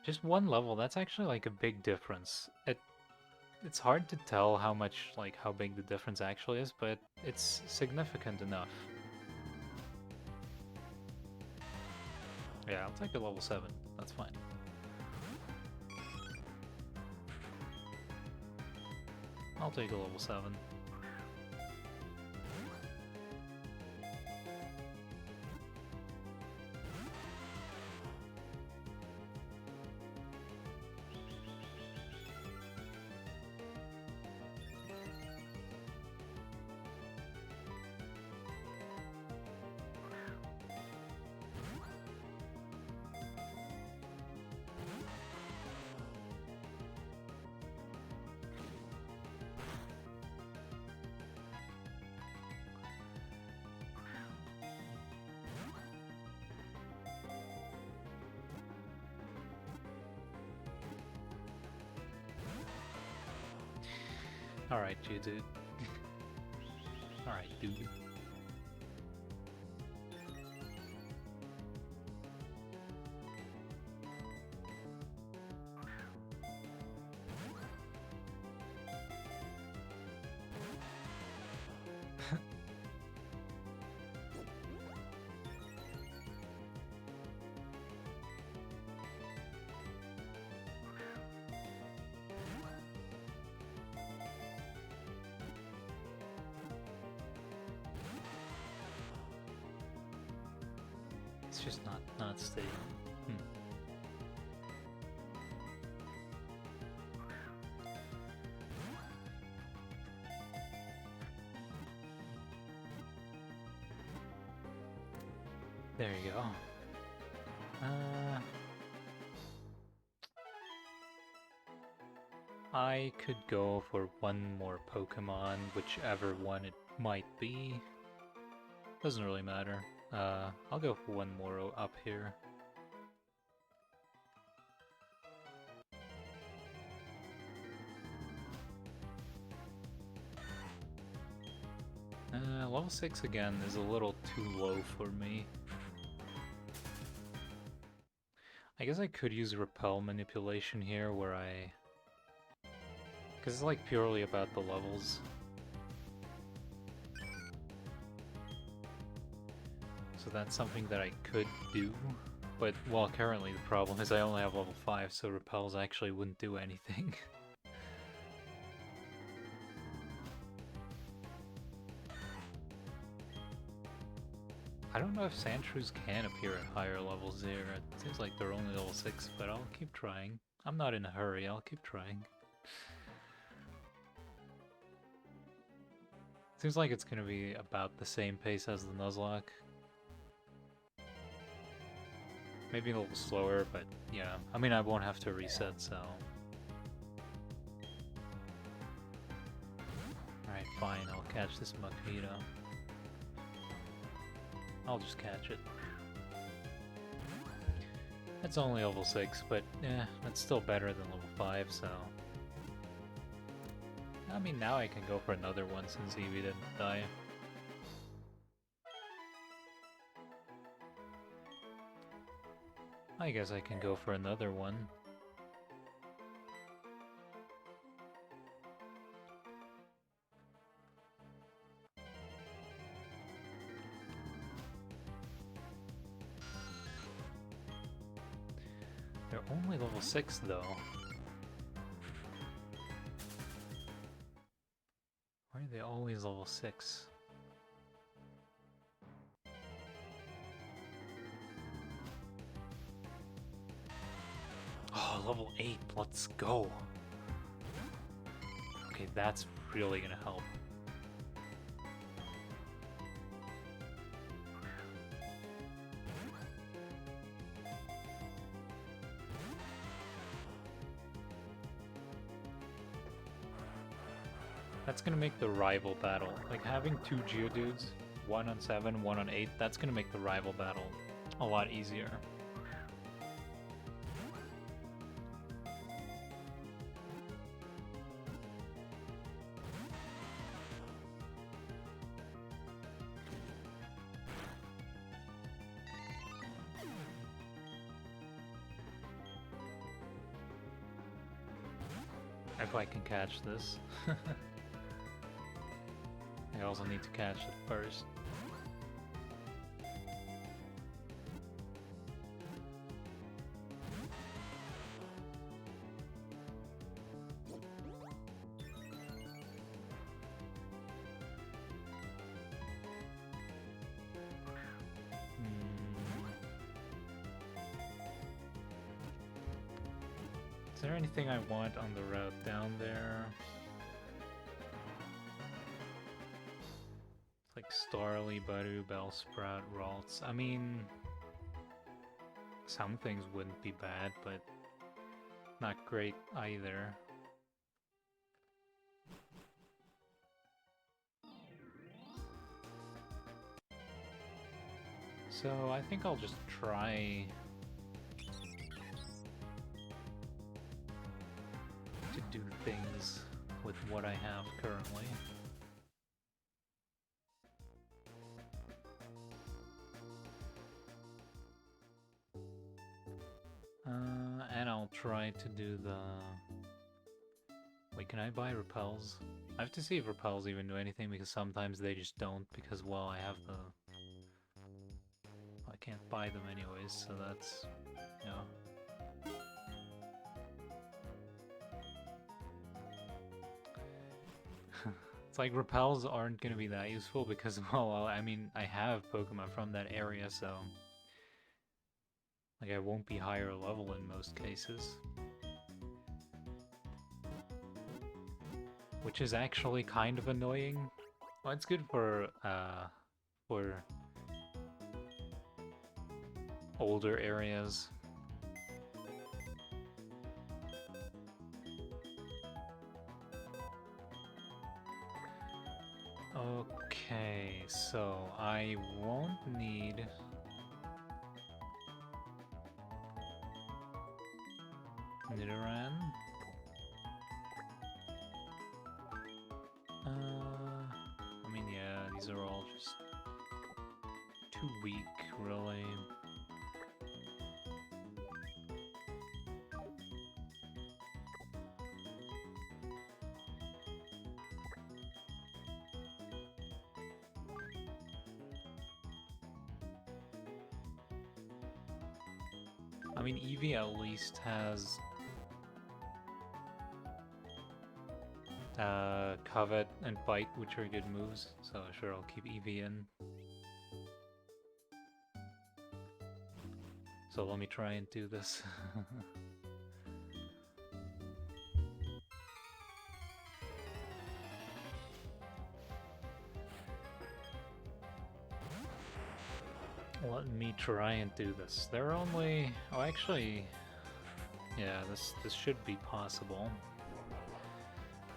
Just one level, that's actually like a big difference. It's hard to tell how much, like, how big the difference actually is, but it's significant enough. Yeah, I'll take a level 7. That's fine. I'll take a level 7. Alright, Geodude. Alright, dude. It's just not stable. There you go. I could go for one more Pokemon, whichever one it might be. Doesn't really matter. I'll go for one more up here. Level 6 again is a little too low for me. I guess I could use Repel Manipulation here where because it's like purely about the levels. So that's something that I could do. But, well, currently the problem is I only have level 5, so Repels actually wouldn't do anything. I don't know if Sandshrews can appear at higher levels here. It seems like they're only level 6, but I'll keep trying. I'm not in a hurry, I'll keep trying. Seems like it's gonna be about the same pace as the Nuzlocke. Maybe a little slower, but yeah. I mean, I won't have to reset, so... Alright, fine, I'll catch this Machito. I'll just catch it. It's only level 6, but yeah, it's still better than level 5, so... I mean, now I can go for another one since Eevee didn't die. I guess I can go for another one. Only level 6 though. Why are they always level 6? Oh, level 8, let's go. Okay, that's really gonna help. That's gonna make the rival battle, like having two Geodudes, 1 on 7, 1 on 8, that's gonna make the rival battle a lot easier. If I can catch this. I also need to catch it first. Is there anything I want on the route down there? It's like Starly, Baru, Bellsprout, Ralts. I mean, some things wouldn't be bad, but not great either. So I think I'll just try to do things with what I have currently. And I'll try to do the... Wait, can I buy repels? I have to see if repels even do anything, because sometimes they just don't, because, well, I have the... I can't buy them anyways, so that's... you know... It's like repels aren't gonna be that useful because, well, I mean, I have Pokemon from that area, so... Like, I won't be higher level in most cases. Which is actually kind of annoying. Well, it's good for older areas. Okay, so I won't need... Nidoran. I mean, yeah, these are all just too weak, really. I mean, Eevee at least has Covet and Bite, which are good moves, so sure, I'll keep Eevee in. So let me try and do this. Let me try and do this. They're only... Oh, actually... Yeah, this should be possible.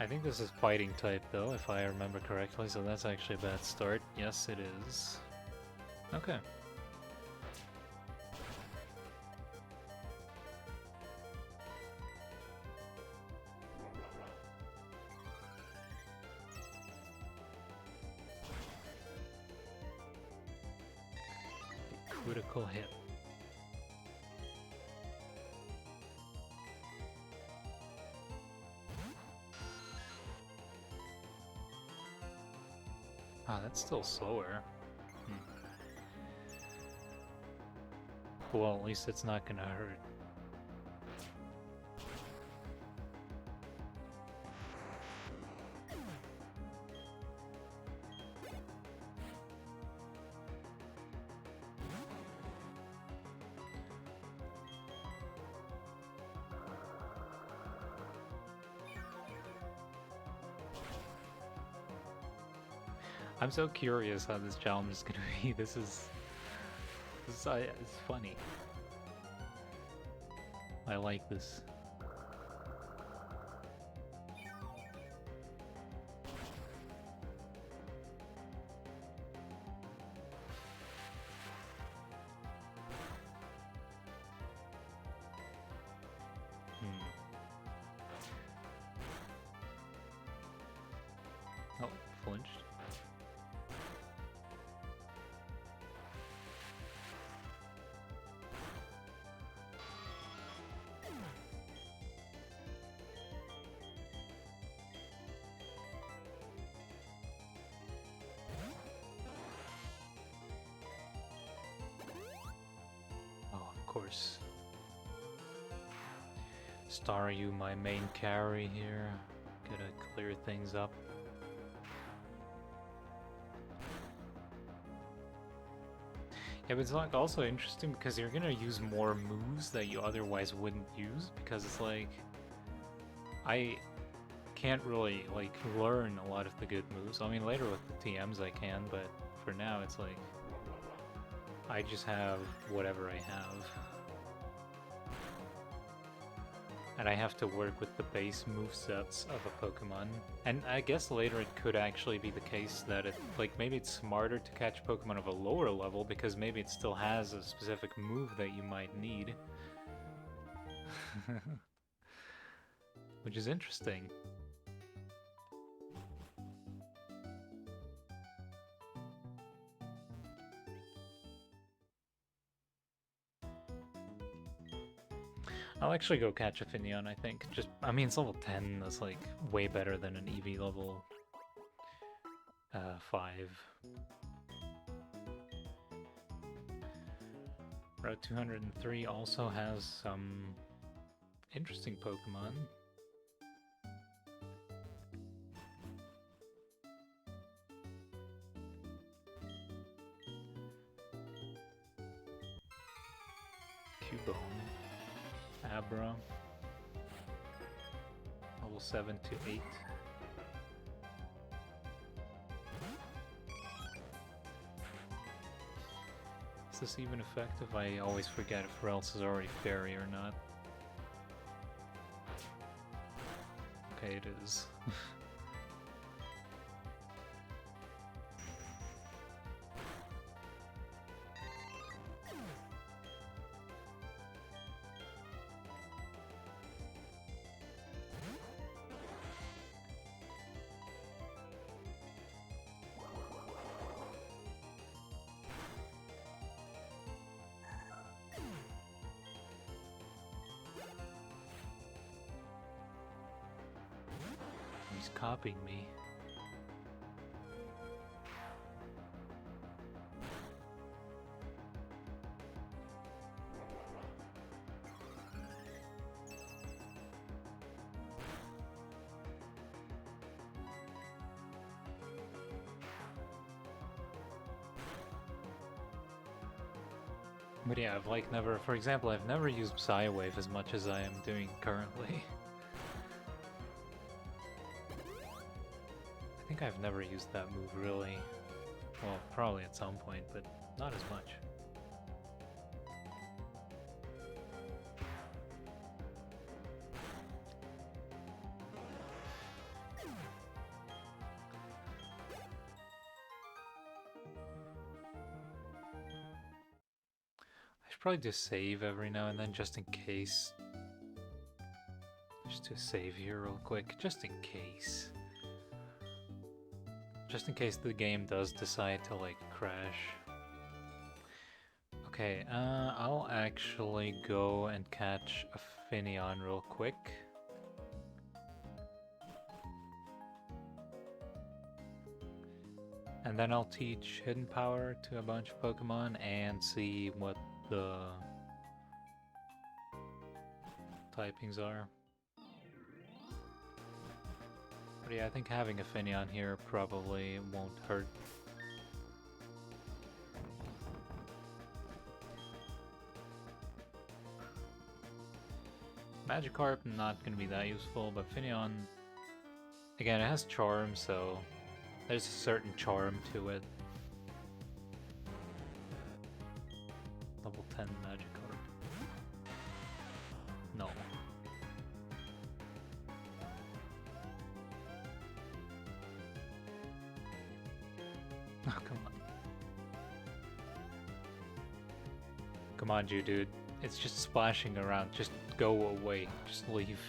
I think this is fighting type though, if I remember correctly, so that's actually a bad start. Yes, it is. Okay. Critical hit. Ah, that's still slower. Well, at least it's not gonna hurt. I'm so curious how this challenge is gonna be. This is it's funny. I like this. Oh, flinched. Oh, of course. Star you my main carry here. Gotta clear things up. Yeah, but it's like also interesting because you're gonna use more moves that you otherwise wouldn't use, because it's like I can't really like learn a lot of the good moves. I mean, later with the TMs I can, but for now it's like I just have whatever I have. And I have to work with the base movesets of a Pokemon. And I guess later it could actually be the case that it, like, maybe it's smarter to catch Pokemon of a lower level because maybe it still has a specific move that you might need. Which is interesting. I'll actually go catch a Finneon, I think. Just, I mean, it's level 10, that's like way better than an EV level 5. Route 203 also has some interesting Pokemon. Cubone. Abra. Level 7 to 8. Is this even effective? I always forget if Rels is already fairy or not. Okay, it is. He's copying me. But yeah, I've like never, for example, I've never used Psywave as much as I am doing currently. I think I've never used that move really. Well, probably at some point, but not as much. I should probably just save every now and then just in case. Just to save here real quick, just in case. Just in case the game does decide to, like, crash. Okay, I'll actually go and catch a Finneon real quick. And then I'll teach Hidden Power to a bunch of Pokemon and see what the typings are. But yeah, I think having a Finneon here probably won't hurt. Magikarp, not gonna be that useful, but Finneon, again, it has Charm, so There's a certain charm to it. Level 10 magic card. No. Oh, come on. Come on, you dude. It's just splashing around. Just go away. Just leave.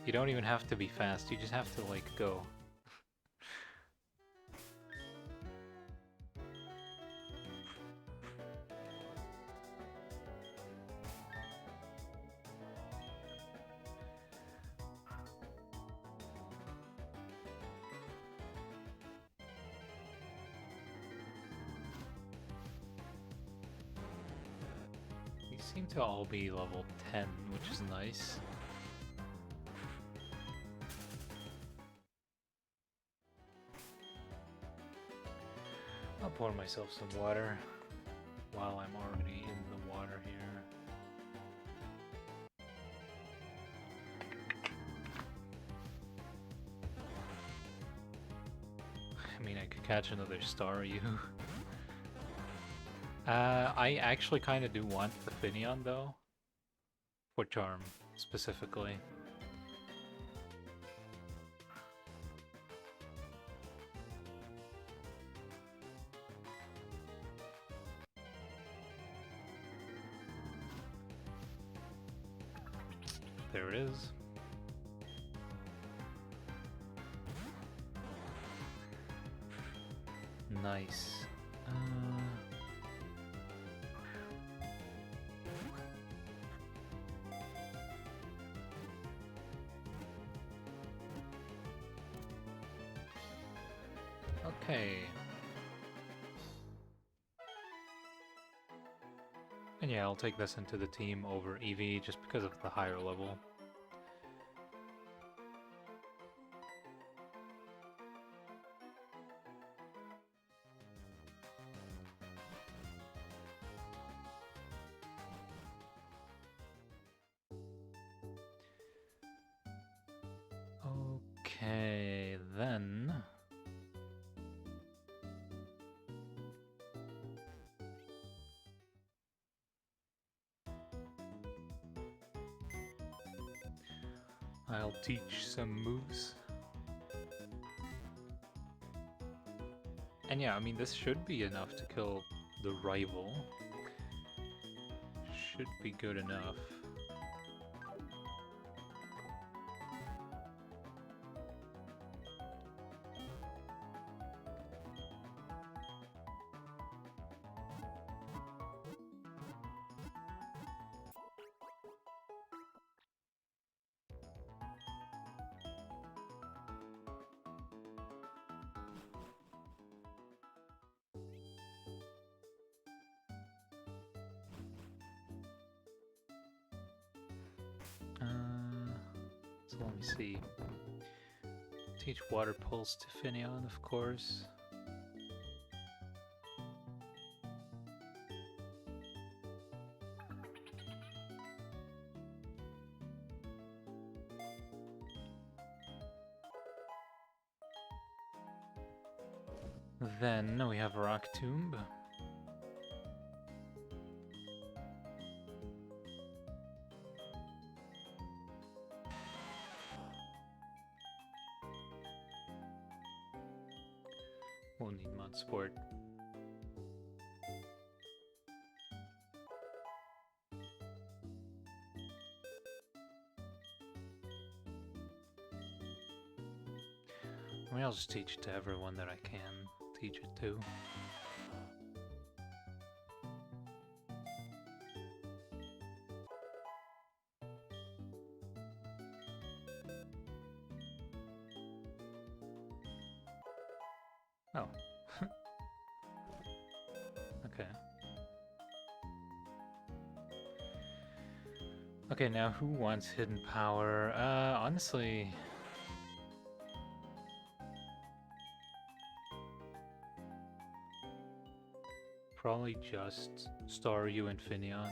You don't even have to be fast. You just have to, like, go. Seem to all be level 10, which is nice. I'll pour myself some water while I'm already in the water here. I mean, I could catch another Staryu. I actually kind of do want the Finneon, though. For Charm, specifically. There it is. Nice. Okay. And yeah, I'll take this into the team over Eevee just because of the higher level. Okay, then... I'll teach some moves. And yeah, I mean, this should be enough to kill the rival. Should be good enough. So let me see. Teach Water Pulse to Finneon, of course. Then we have Rock Tomb. We'll need Mod Sport. I mean, I'll just teach it to everyone that I can teach it to. Oh. Okay. Okay, now who wants hidden power? Honestly... Probably just Staryu and Finneon.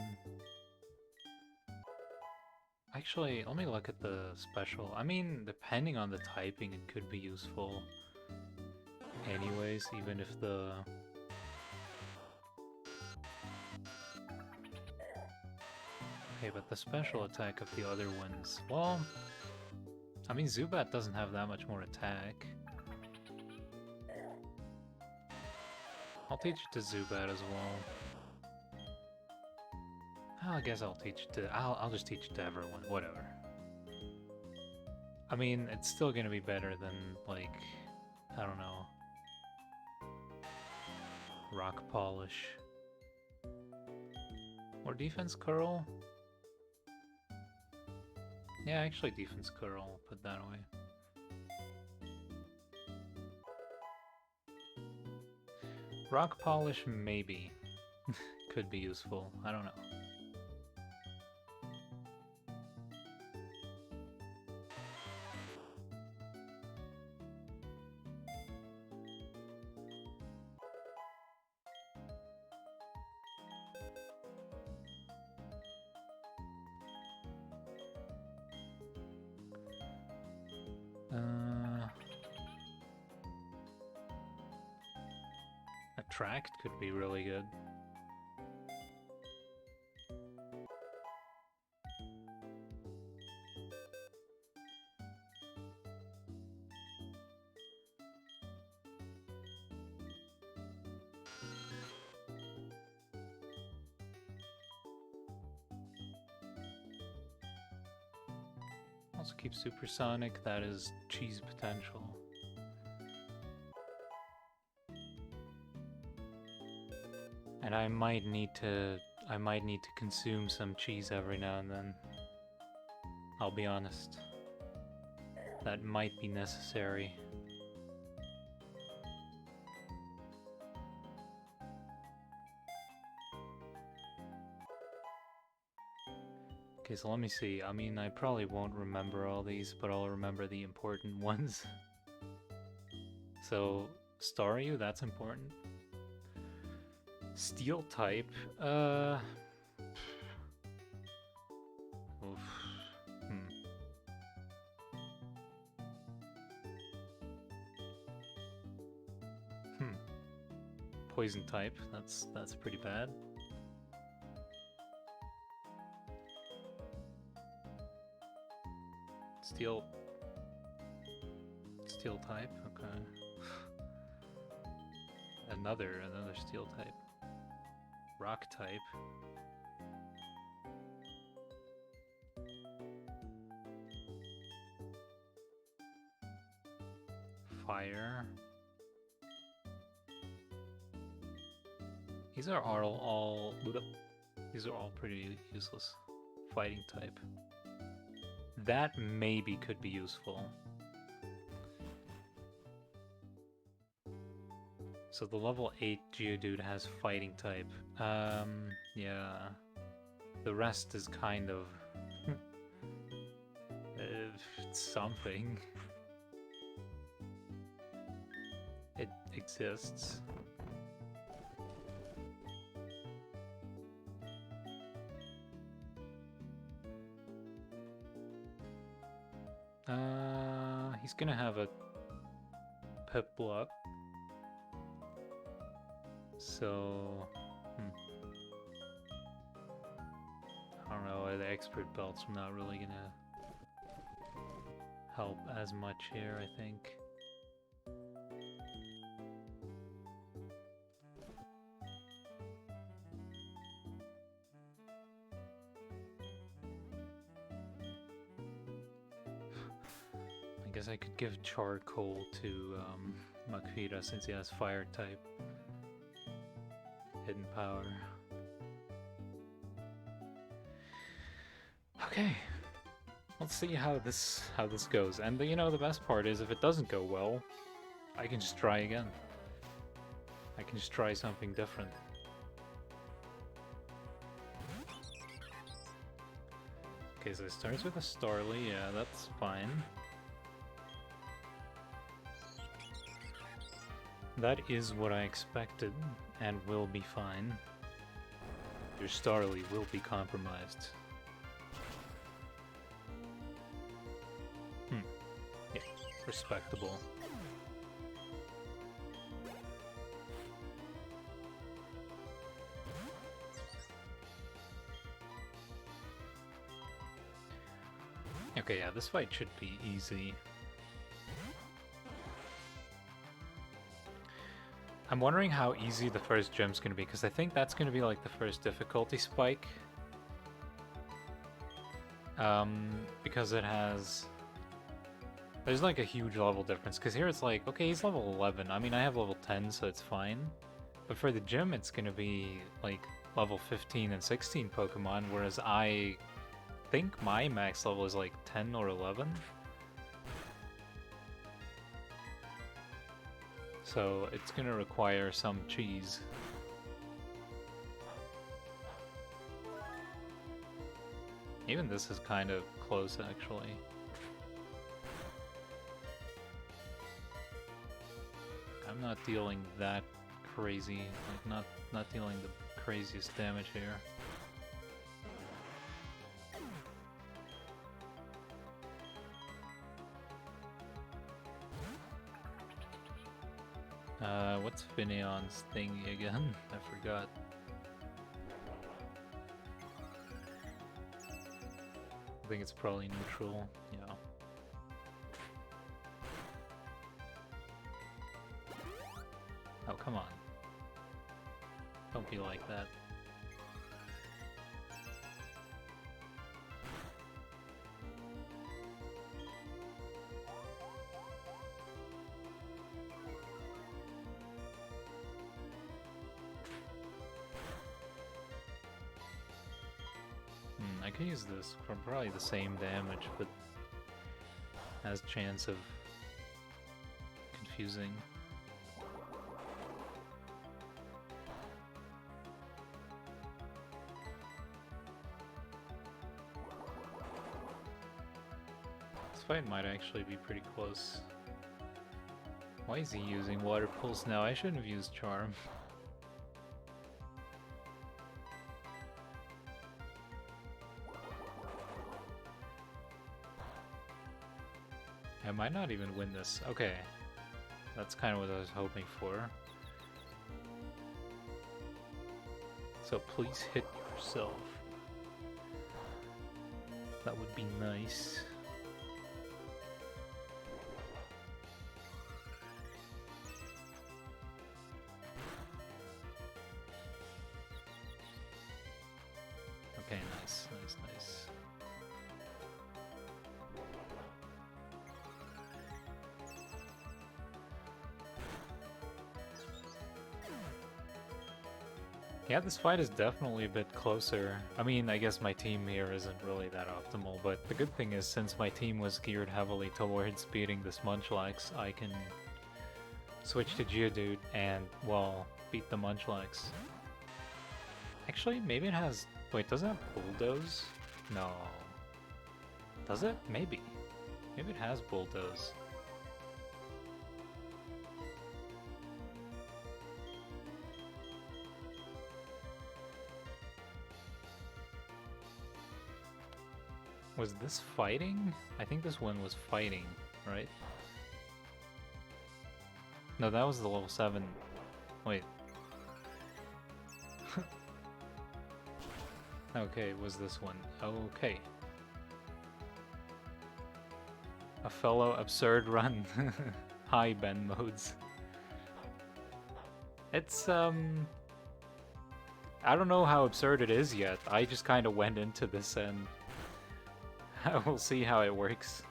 Actually, let me look at the special. I mean, depending on the typing, it could be useful. anyways, even if the... Okay, but the special attack of the other ones... Well... I mean, Zubat doesn't have that much more attack. I'll teach it to Zubat as well. I guess I'll teach it to... I'll just teach it to everyone, whatever. I mean, it's still gonna be better than, like... I don't know... Rock Polish. Or Defense Curl? Yeah, actually Defense Curl, put that away. Rock Polish, maybe. Could be useful, I don't know. Attract could be really good. Also keep Supersonic, that is cheese potential. And I might need to consume some cheese every now and then. I'll be honest. That might be necessary. Okay, so let me see. I mean, I probably won't remember all these, but I'll remember the important ones. So, Staryu, that's important. Steel type, oof. Poison type, that's pretty bad. Steel type, okay. Another steel type. Rock type. Fire. These are all pretty useless. Fighting type. That maybe could be useful. So the level 8 Geodude has fighting type. Yeah. The rest is kind of... something. It exists. He's gonna have a Pep Block. So, I don't know, the expert belts are not really gonna help as much here, I think. I guess I could give Charcoal to Makita since he has fire type. Hidden power. Okay, let's see how this goes. And you know, the best part is if it doesn't go well, I can just try again. I can just try something different. Okay, so it starts with a Starly. Yeah, that's fine. That is what I expected, and will be fine. Your Starly will be compromised. Yeah, respectable. Okay, yeah, this fight should be easy. I'm wondering how easy the first gem's gonna be, because I think that's gonna be like the first difficulty spike. Because it has... There's like a huge level difference, because here it's like, okay, he's level 11. I mean, I have level 10, so it's fine. But for the gym, it's gonna be like level 15 and 16 Pokemon, whereas I think my max level is like 10 or 11. So it's gonna require some cheese. Even this is kind of close, actually. I'm not dealing that crazy, like not dealing the craziest damage here. What's Finneon's thingy again? I forgot. I think it's probably neutral, yeah. Oh, come on. Don't be like that. I can use this for probably the same damage, but has chance of confusing. This fight might actually be pretty close. Why is he using Water Pulse now? I shouldn't have used Charm. I might not even win this. Okay. That's kind of what I was hoping for. So please hit yourself. That would be nice. Okay, nice, nice, nice. Yeah, this fight is definitely a bit closer. I mean, I guess my team here isn't really that optimal, but the good thing is since my team was geared heavily towards beating this Munchlax, I can switch to Geodude and, well, beat the Munchlax. Actually, maybe it has... Wait, does it have Bulldoze? No. Does it? Maybe. Maybe it has Bulldoze. Was this fighting? I think this one was fighting, right? No, that was the level 7. Wait. Okay, it was this one. Okay. A fellow absurd run. High bend modes. It's, I don't know how absurd it is yet. I just kind of went into this and we'll see how it works.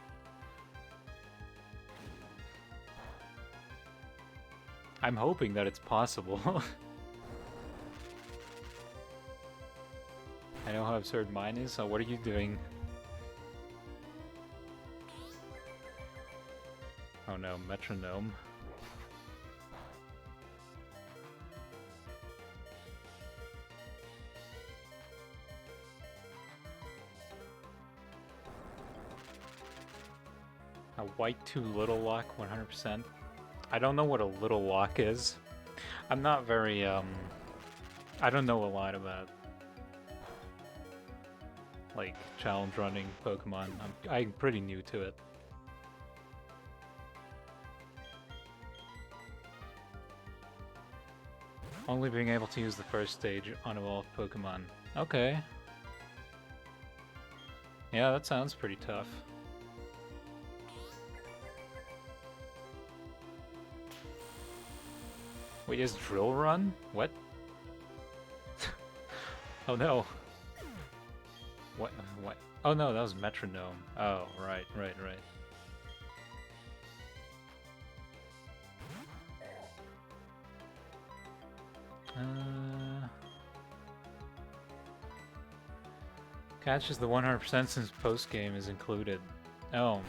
I'm hoping that it's possible. I know how absurd mine is, so what are you doing? Oh no, metronome. A white too little lock, 100%. I don't know what a little lock is. I'm not very, I don't know a lot about, like, challenge running Pokemon. I'm pretty new to it. Only being able to use the first stage on evolved Pokemon. Okay. Yeah, that sounds pretty tough. Wait, is Drill Run? What? Oh no. What? What? Oh no, that was Metronome. Oh, right. Catches the 100% since post-game is included. Oh.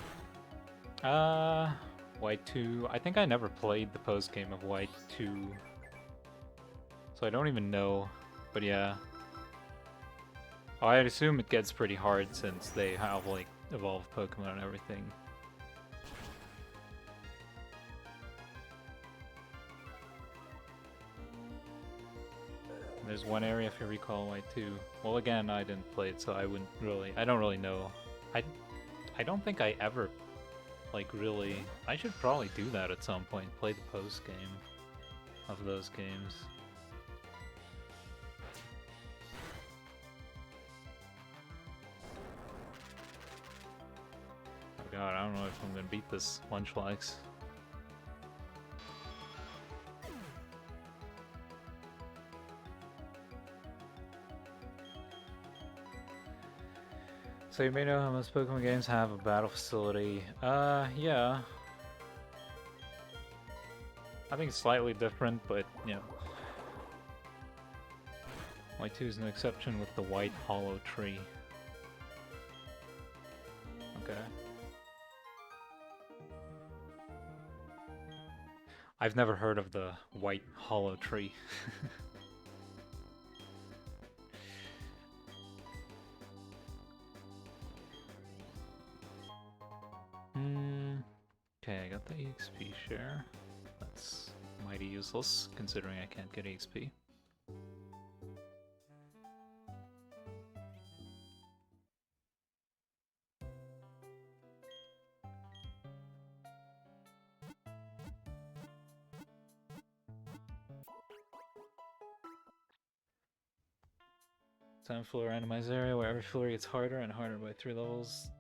White 2. I think I never played the post-game of White 2. So I don't even know. But yeah. Oh, I'd assume it gets pretty hard since they have, like, evolved Pokemon and everything. There's one area, if you recall, White 2. Well, again, I didn't play it, so I don't really know. I don't think I ever, like, really... I should probably do that at some point, play the post-game of those games. Oh god, I don't know if I'm gonna beat this Munchlax. So you may know how most Pokemon games have a battle facility. Yeah. I think it's slightly different, but, you know. White 2 is no exception with the white hollow tree. Okay. I've never heard of the white hollow tree. Okay, I got the EXP share. That's mighty useless, considering I can't get EXP. Time floor randomized area where every floor gets harder and harder by 3 levels.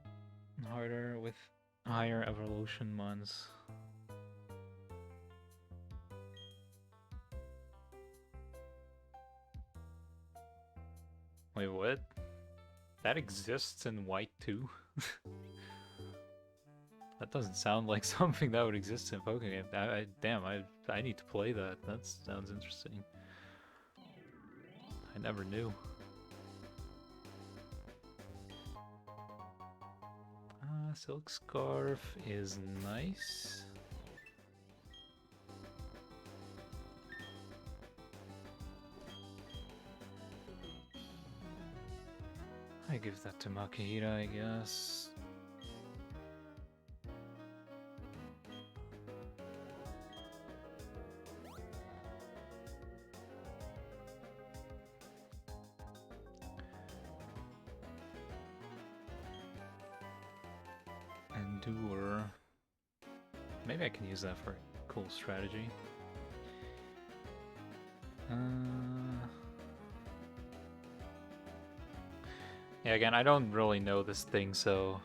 And harder with higher evolution mons. Wait, what? That exists in White 2? That doesn't sound like something that would exist in a Pokemon game. Damn, I need to play that. That sounds interesting. I never knew. Silk Scarf is nice. I give that to Makihira, I guess. Endure. Maybe I can use that for a cool strategy. Yeah, again, I don't really know this thing, so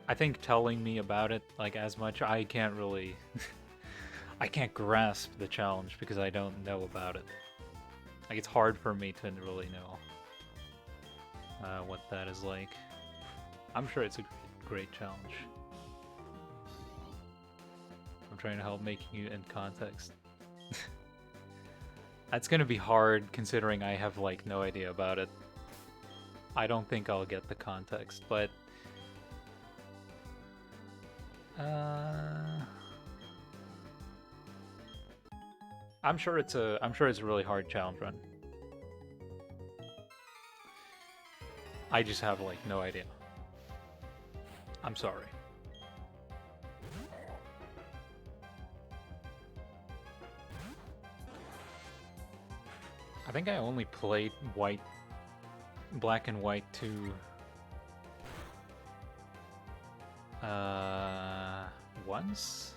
I think telling me about it, like, as much, I can't really... I can't grasp the challenge because I don't know about it. Like, it's hard for me to really know what that is like. I'm sure it's a great challenge. I'm trying to help making you in context. That's gonna be hard considering I have, like, no idea about it. I don't think I'll get the context, but I'm sure it's a really hard challenge run. I just have, like, no idea. I'm sorry. I think I only played Black and White 2 once?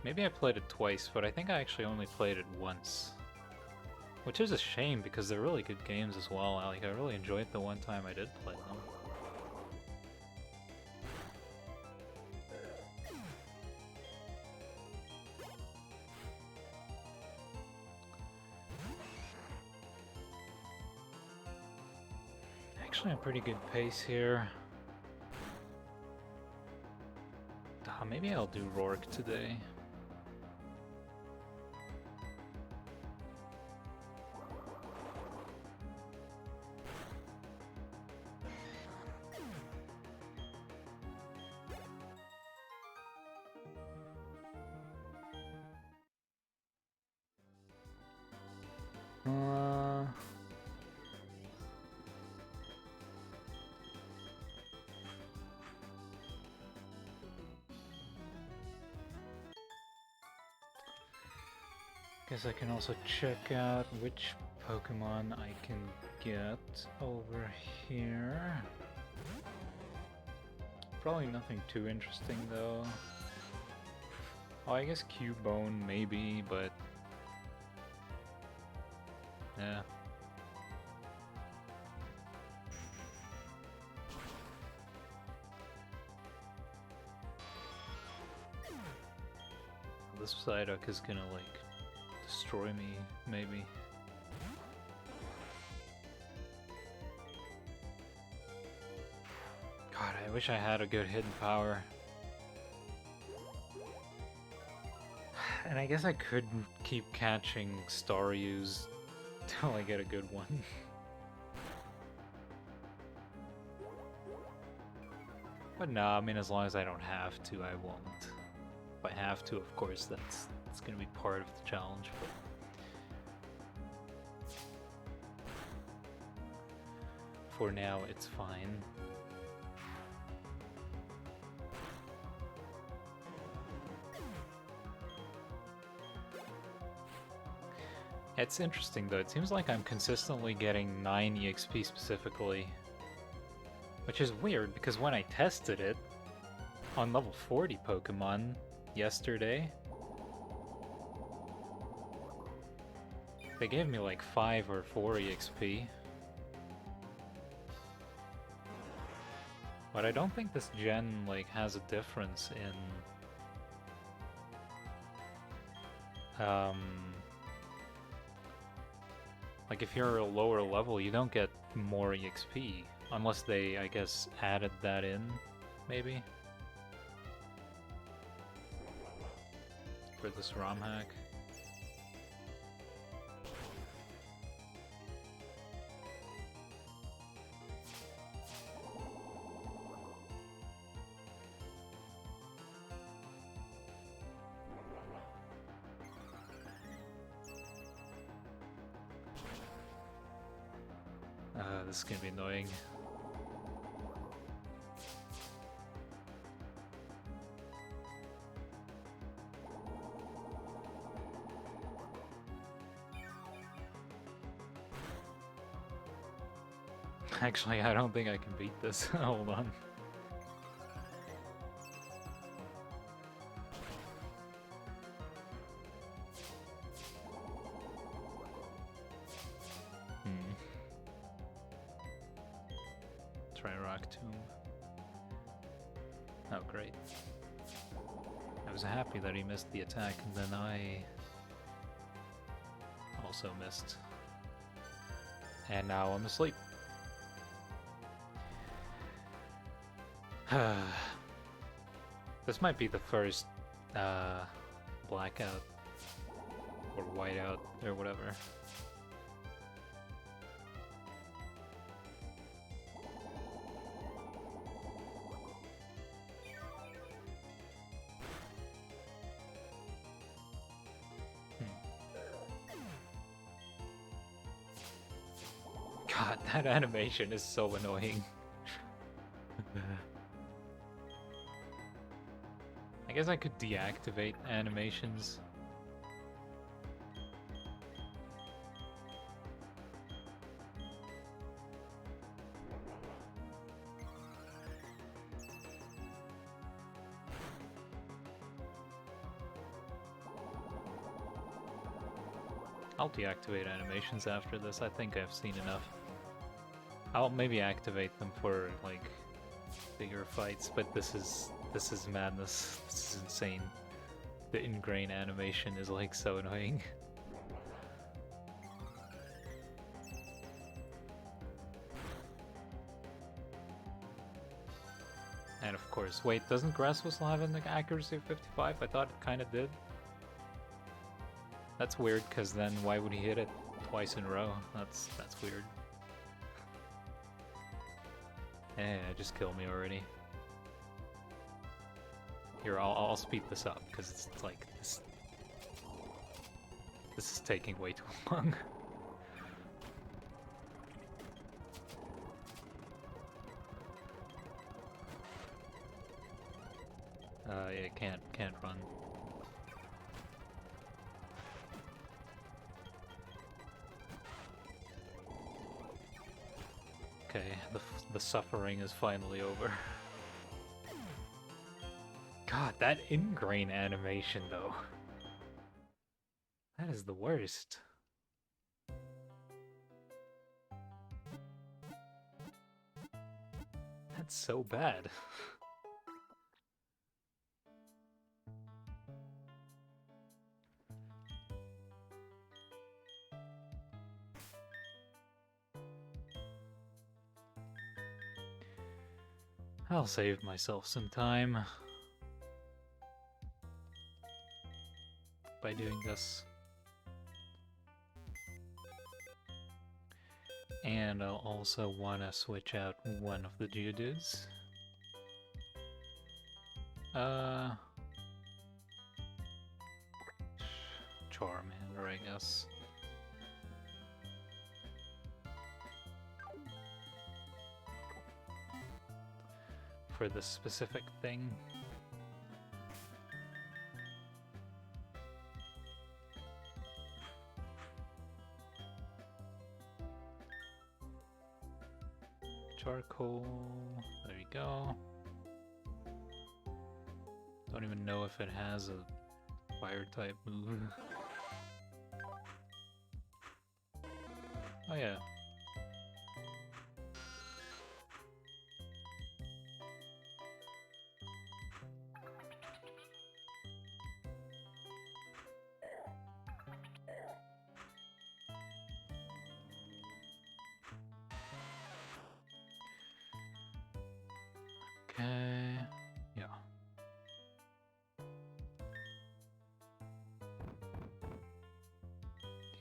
Maybe I played it twice, but I think I actually only played it once. Which is a shame because they're really good games as well. Like, I really enjoyed the one time I did play them. actually a pretty good pace here. Maybe I'll do Rourke today. Guess I can also check out which Pokemon I can get over here. Probably nothing too interesting though. Oh, I guess Cubone maybe, but yeah. This Psyduck is gonna like destroy me, maybe. God, I wish I had a good hidden power. And I guess I could keep catching Staryus till I get a good one. But no, I mean, as long as I don't have to, I won't. If I have to, of course, that's gonna be part of the challenge, but for now, it's fine. It's interesting though, it seems like I'm consistently getting 9 EXP specifically. Which is weird, because when I tested it on level 40 Pokemon yesterday, they gave me like 5 or 4 EXP. But I don't think this gen like has a difference in like if you're a lower level you don't get more EXP unless they, I guess, added that in, maybe? For this ROM hack. This is gonna be annoying. Actually, I don't think I can beat this. Hold on. Try Rock Tomb. Oh, great. I was happy that he missed the attack, and then I also missed. And now I'm asleep. This might be the first blackout or whiteout or whatever. God, that animation is so annoying. I guess I could deactivate animations. I'll deactivate animations after this. I think I've seen enough. I'll maybe activate them for like bigger fights, but this is madness. This is insane. The ingrain animation is like so annoying. And of course, wait, doesn't Grass Whistle have an accuracy of 55? I thought it kind of did. That's weird, because then why would he hit it twice in a row? That's weird. Eh, just kill me already. Here, I'll speed this up, because it's like, this is taking way too long. Yeah, can't run. Okay, the suffering is finally over. God, that ingrain animation though. That is the worst. That's so bad. I'll save myself some time by doing this. And I'll also want to switch out one of the Geodudes. Charmander, I guess. For this specific thing. Charcoal, there you go. Don't even know if it has a fire type move. Oh yeah. Okay, yeah.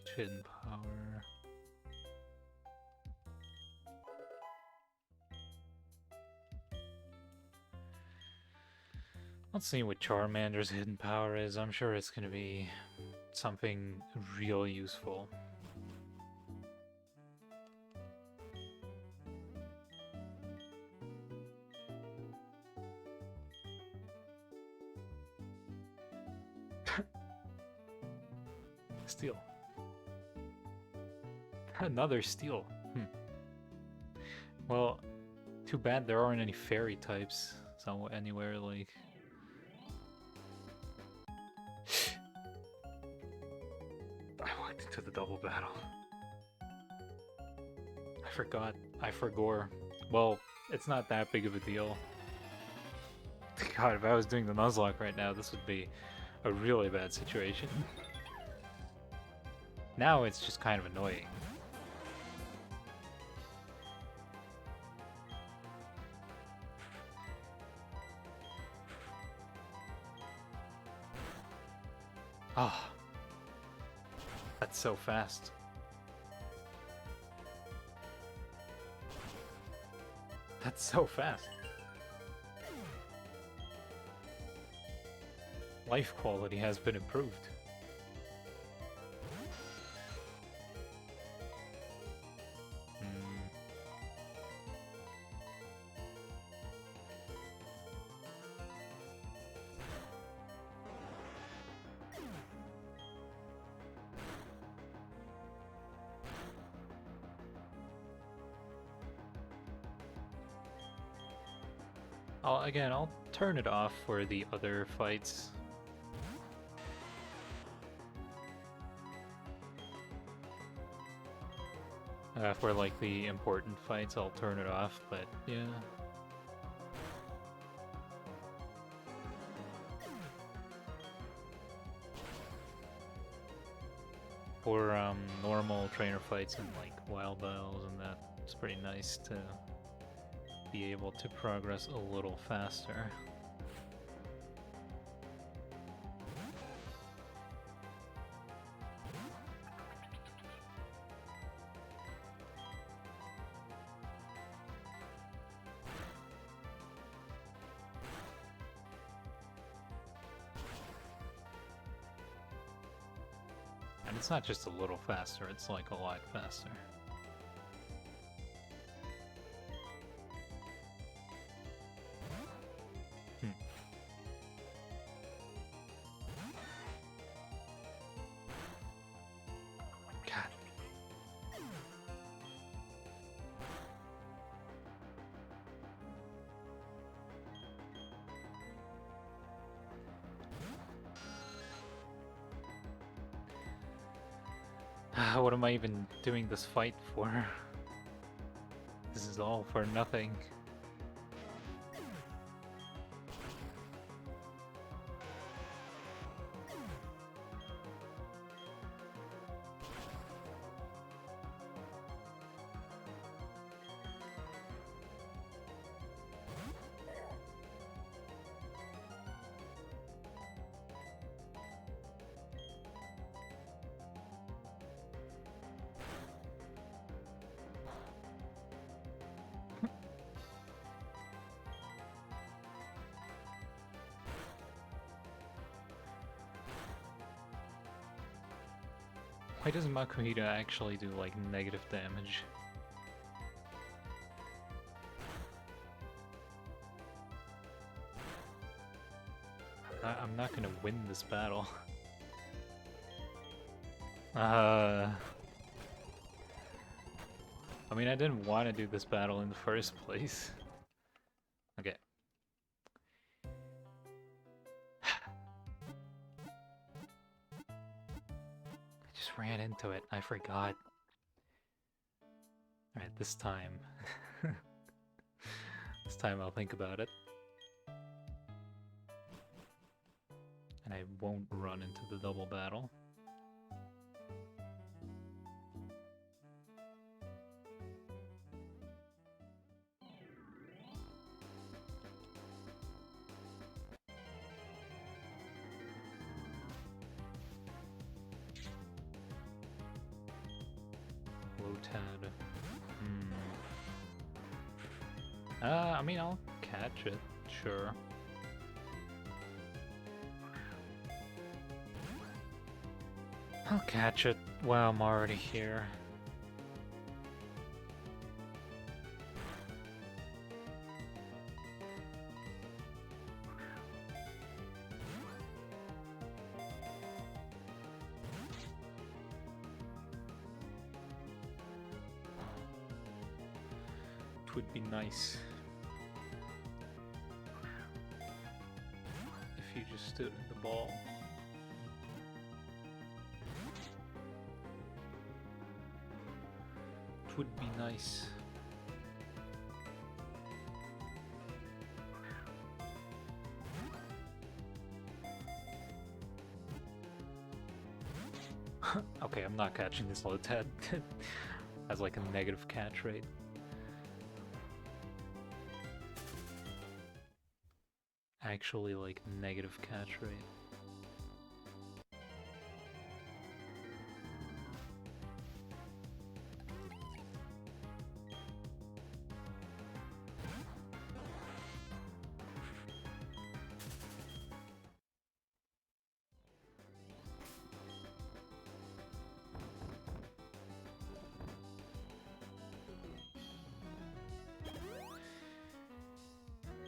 Teach hidden power. Let's see what Charmander's hidden power is. I'm sure it's gonna be something real useful. Steel. Another steel. Well, too bad there aren't any fairy types somewhere anywhere, like. I walked into the double battle. I forgot. I forgore. Well, it's not that big of a deal. God, if I was doing the Nuzlocke right now, this would be a really bad situation. Now it's just kind of annoying. Ah, that's so fast. That's so fast. Life quality has been improved. Again, I'll turn it off for the other fights. For like the important fights, I'll turn it off, but yeah. For normal trainer fights and like wild battles and that, it's pretty nice to be able to progress a little faster. And it's not just a little faster, it's like a lot faster. God. What am I even doing this fight for? This is all for nothing. Why does Makuhita actually do like negative damage? I'm not gonna win this battle. I mean, I didn't want to do this battle in the first place. Okay. Ran into it. I forgot. Alright, this time. This time I'll think about it. And I won't run into the double battle. I mean, I'll catch it, sure. I'll catch it while I'm already here. It would be nice if you just stood in the ball. It would be nice. Okay, I'm not catching this low Ted. Has like a negative catch rate. Actually, like, negative catch rate.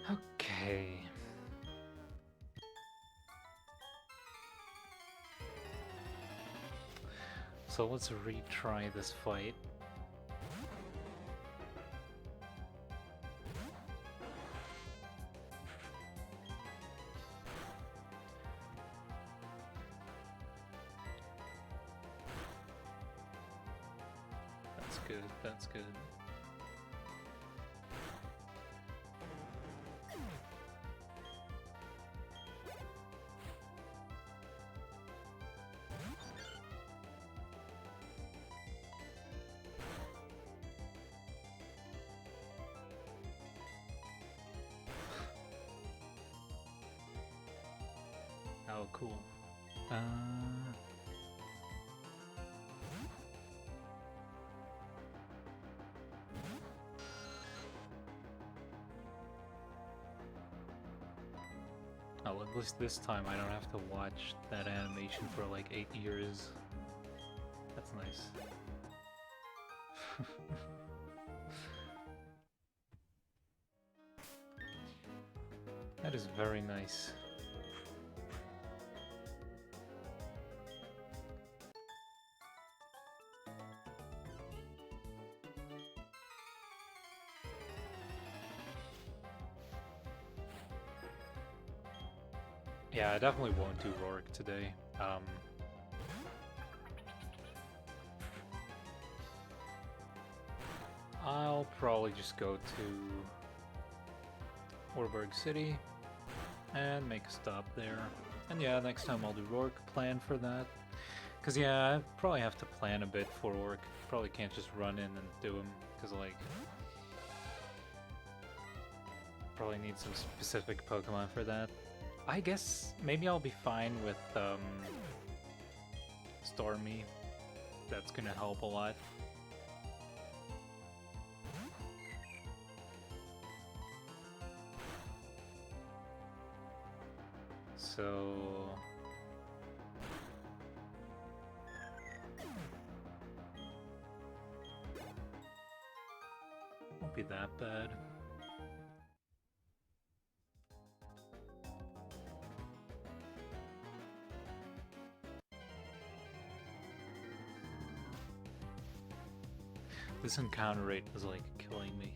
Okay. So let's retry this fight. That's good, that's good. Oh, cool. Oh, at least this time I don't have to watch that animation for like 8 years. That's nice. That is very nice. Yeah, I definitely won't do Rourke today. I'll probably just go to Warburg City and make a stop there. And yeah, next time I'll do Rourke, plan for that. Because yeah, I probably have to plan a bit for Rourke. Probably can't just run in and do him, because like... Probably need some specific Pokemon for that. I guess maybe I'll be fine with Stormy. That's gonna help a lot. So... won't be that bad. This encounter rate was like killing me.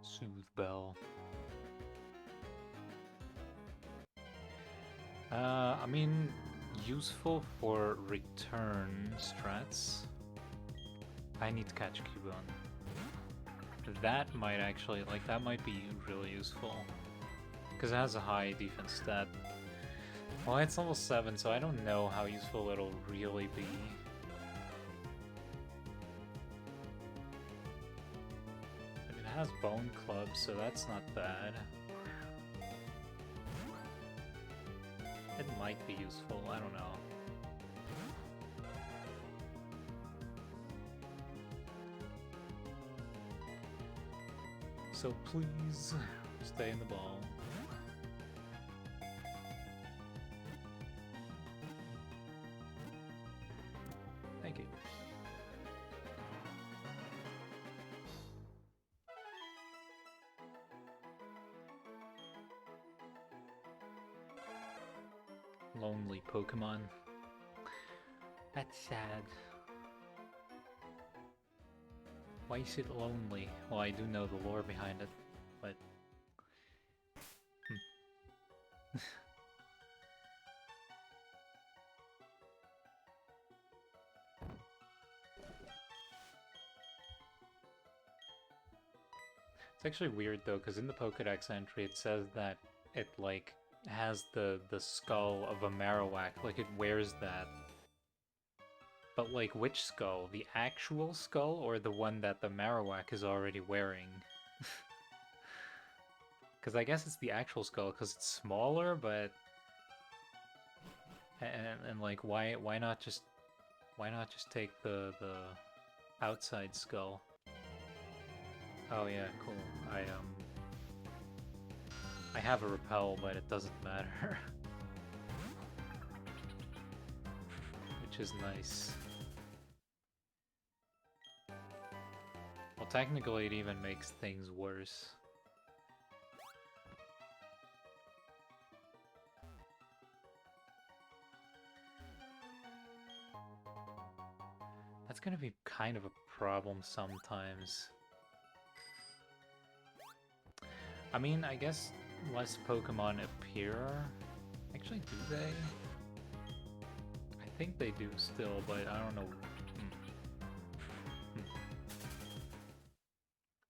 Soothe Bell. I mean, useful for return strats. I need to catch Cubone. That might actually, like, that might be really useful. Because it has a high defense stat. Well, it's level 7, so I don't know how useful it'll really be. But it has Bone Club, so that's not bad. It might be useful, I don't know. So please, stay in the ball. Thank you. Lonely Pokemon. That's sad. Why is it lonely? Well, I do know the lore behind it, but... It's actually weird though, because in the Pokedex entry it says that it, like, has the skull of a Marowak, like it wears that. But, like, which skull? The actual skull, or the one that the Marowak is already wearing? Because I guess it's the actual skull, because it's smaller, but... And like, why not just take the outside skull? Oh yeah, cool. I have a repel, but it doesn't matter. Which is nice. Well, technically it even makes things worse. That's gonna be kind of a problem sometimes. I mean, I guess less Pokemon appear. Actually, do they? I think they do still, but I don't know.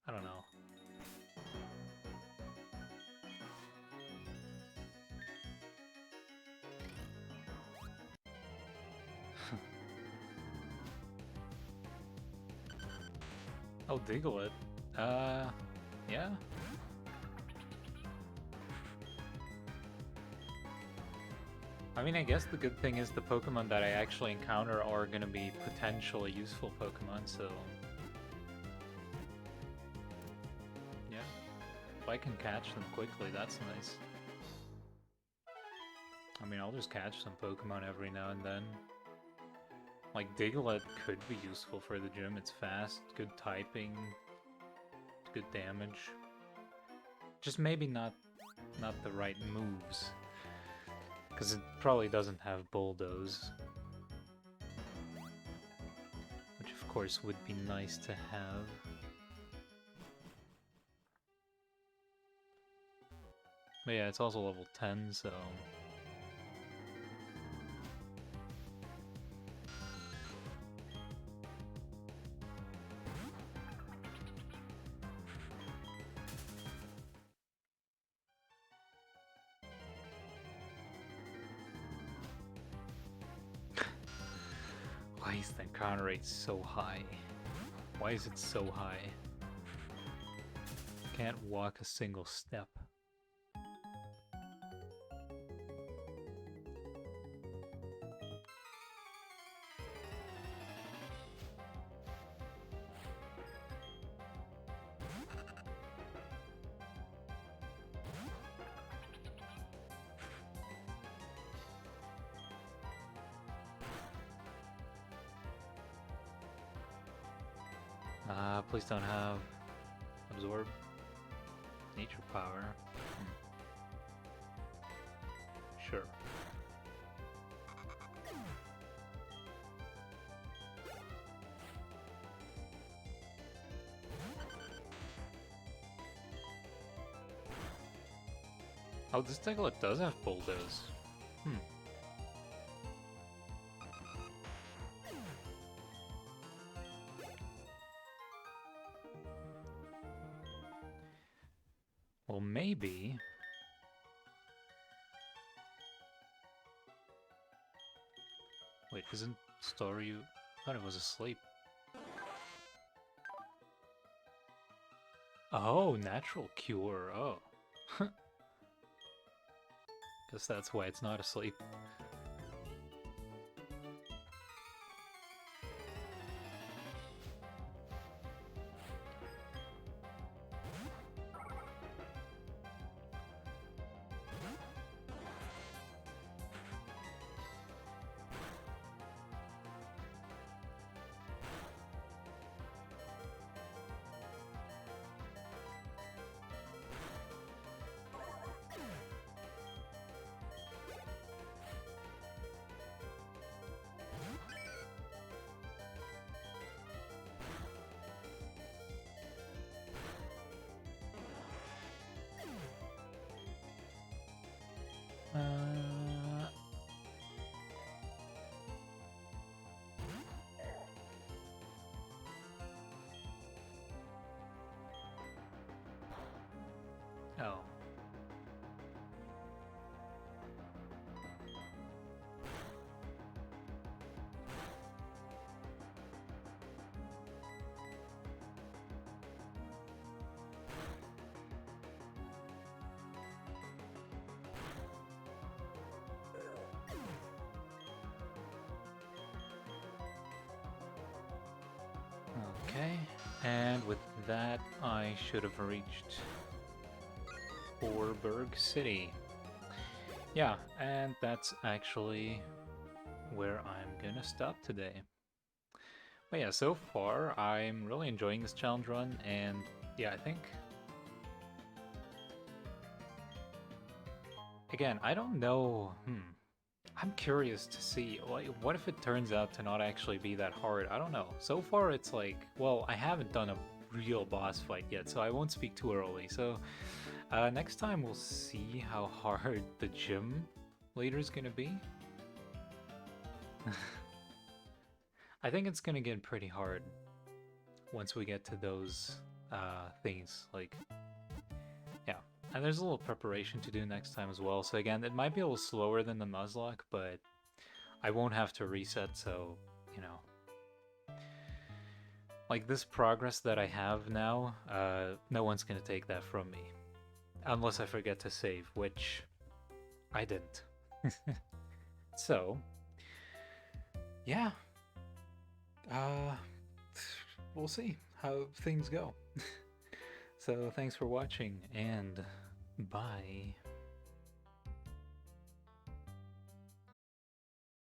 I don't know. Oh, Diglett. Yeah. I mean, I guess the good thing is the Pokemon that I actually encounter are gonna be potentially useful Pokemon, so... yeah. If I can catch them quickly, that's nice. I mean, I'll just catch some Pokemon every now and then. Like, Diglett could be useful for the gym. It's fast, good typing, good damage. Just maybe not the right moves. Because it probably doesn't have Bulldoze. Which of course would be nice to have. But yeah, it's also level 10, so... Why is the encounter rate so high? Why is it so high? Can't walk a single step. Please don't have absorb nature power. Sure. Oh, this Diglett does have Bulldoze. Well, maybe... Wait, isn't Staryu... I thought it was asleep. Oh, natural cure. Oh. Guess that's why it's not asleep. Oh. Okay, and with that, I should have reached Orberg City. Yeah, and that's actually where I'm gonna stop today. But yeah, so far, I'm really enjoying this challenge run, and yeah, I think... Again, I don't know... I'm curious to see, like, what if it turns out to not actually be that hard? I don't know. So far, it's like, well, I haven't done a real boss fight yet, so I won't speak too early. So, next time we'll see how hard the gym leader is gonna be. I think it's gonna get pretty hard once we get to those things, like, yeah. And there's a little preparation to do next time as well, so again, it might be a little slower than the Nuzlocke, but I won't have to reset, so, you know. Like, this progress that I have now, no one's gonna take that from me. Unless I forget to save, which I didn't. So, yeah. We'll see how things go. So, thanks for watching, and bye.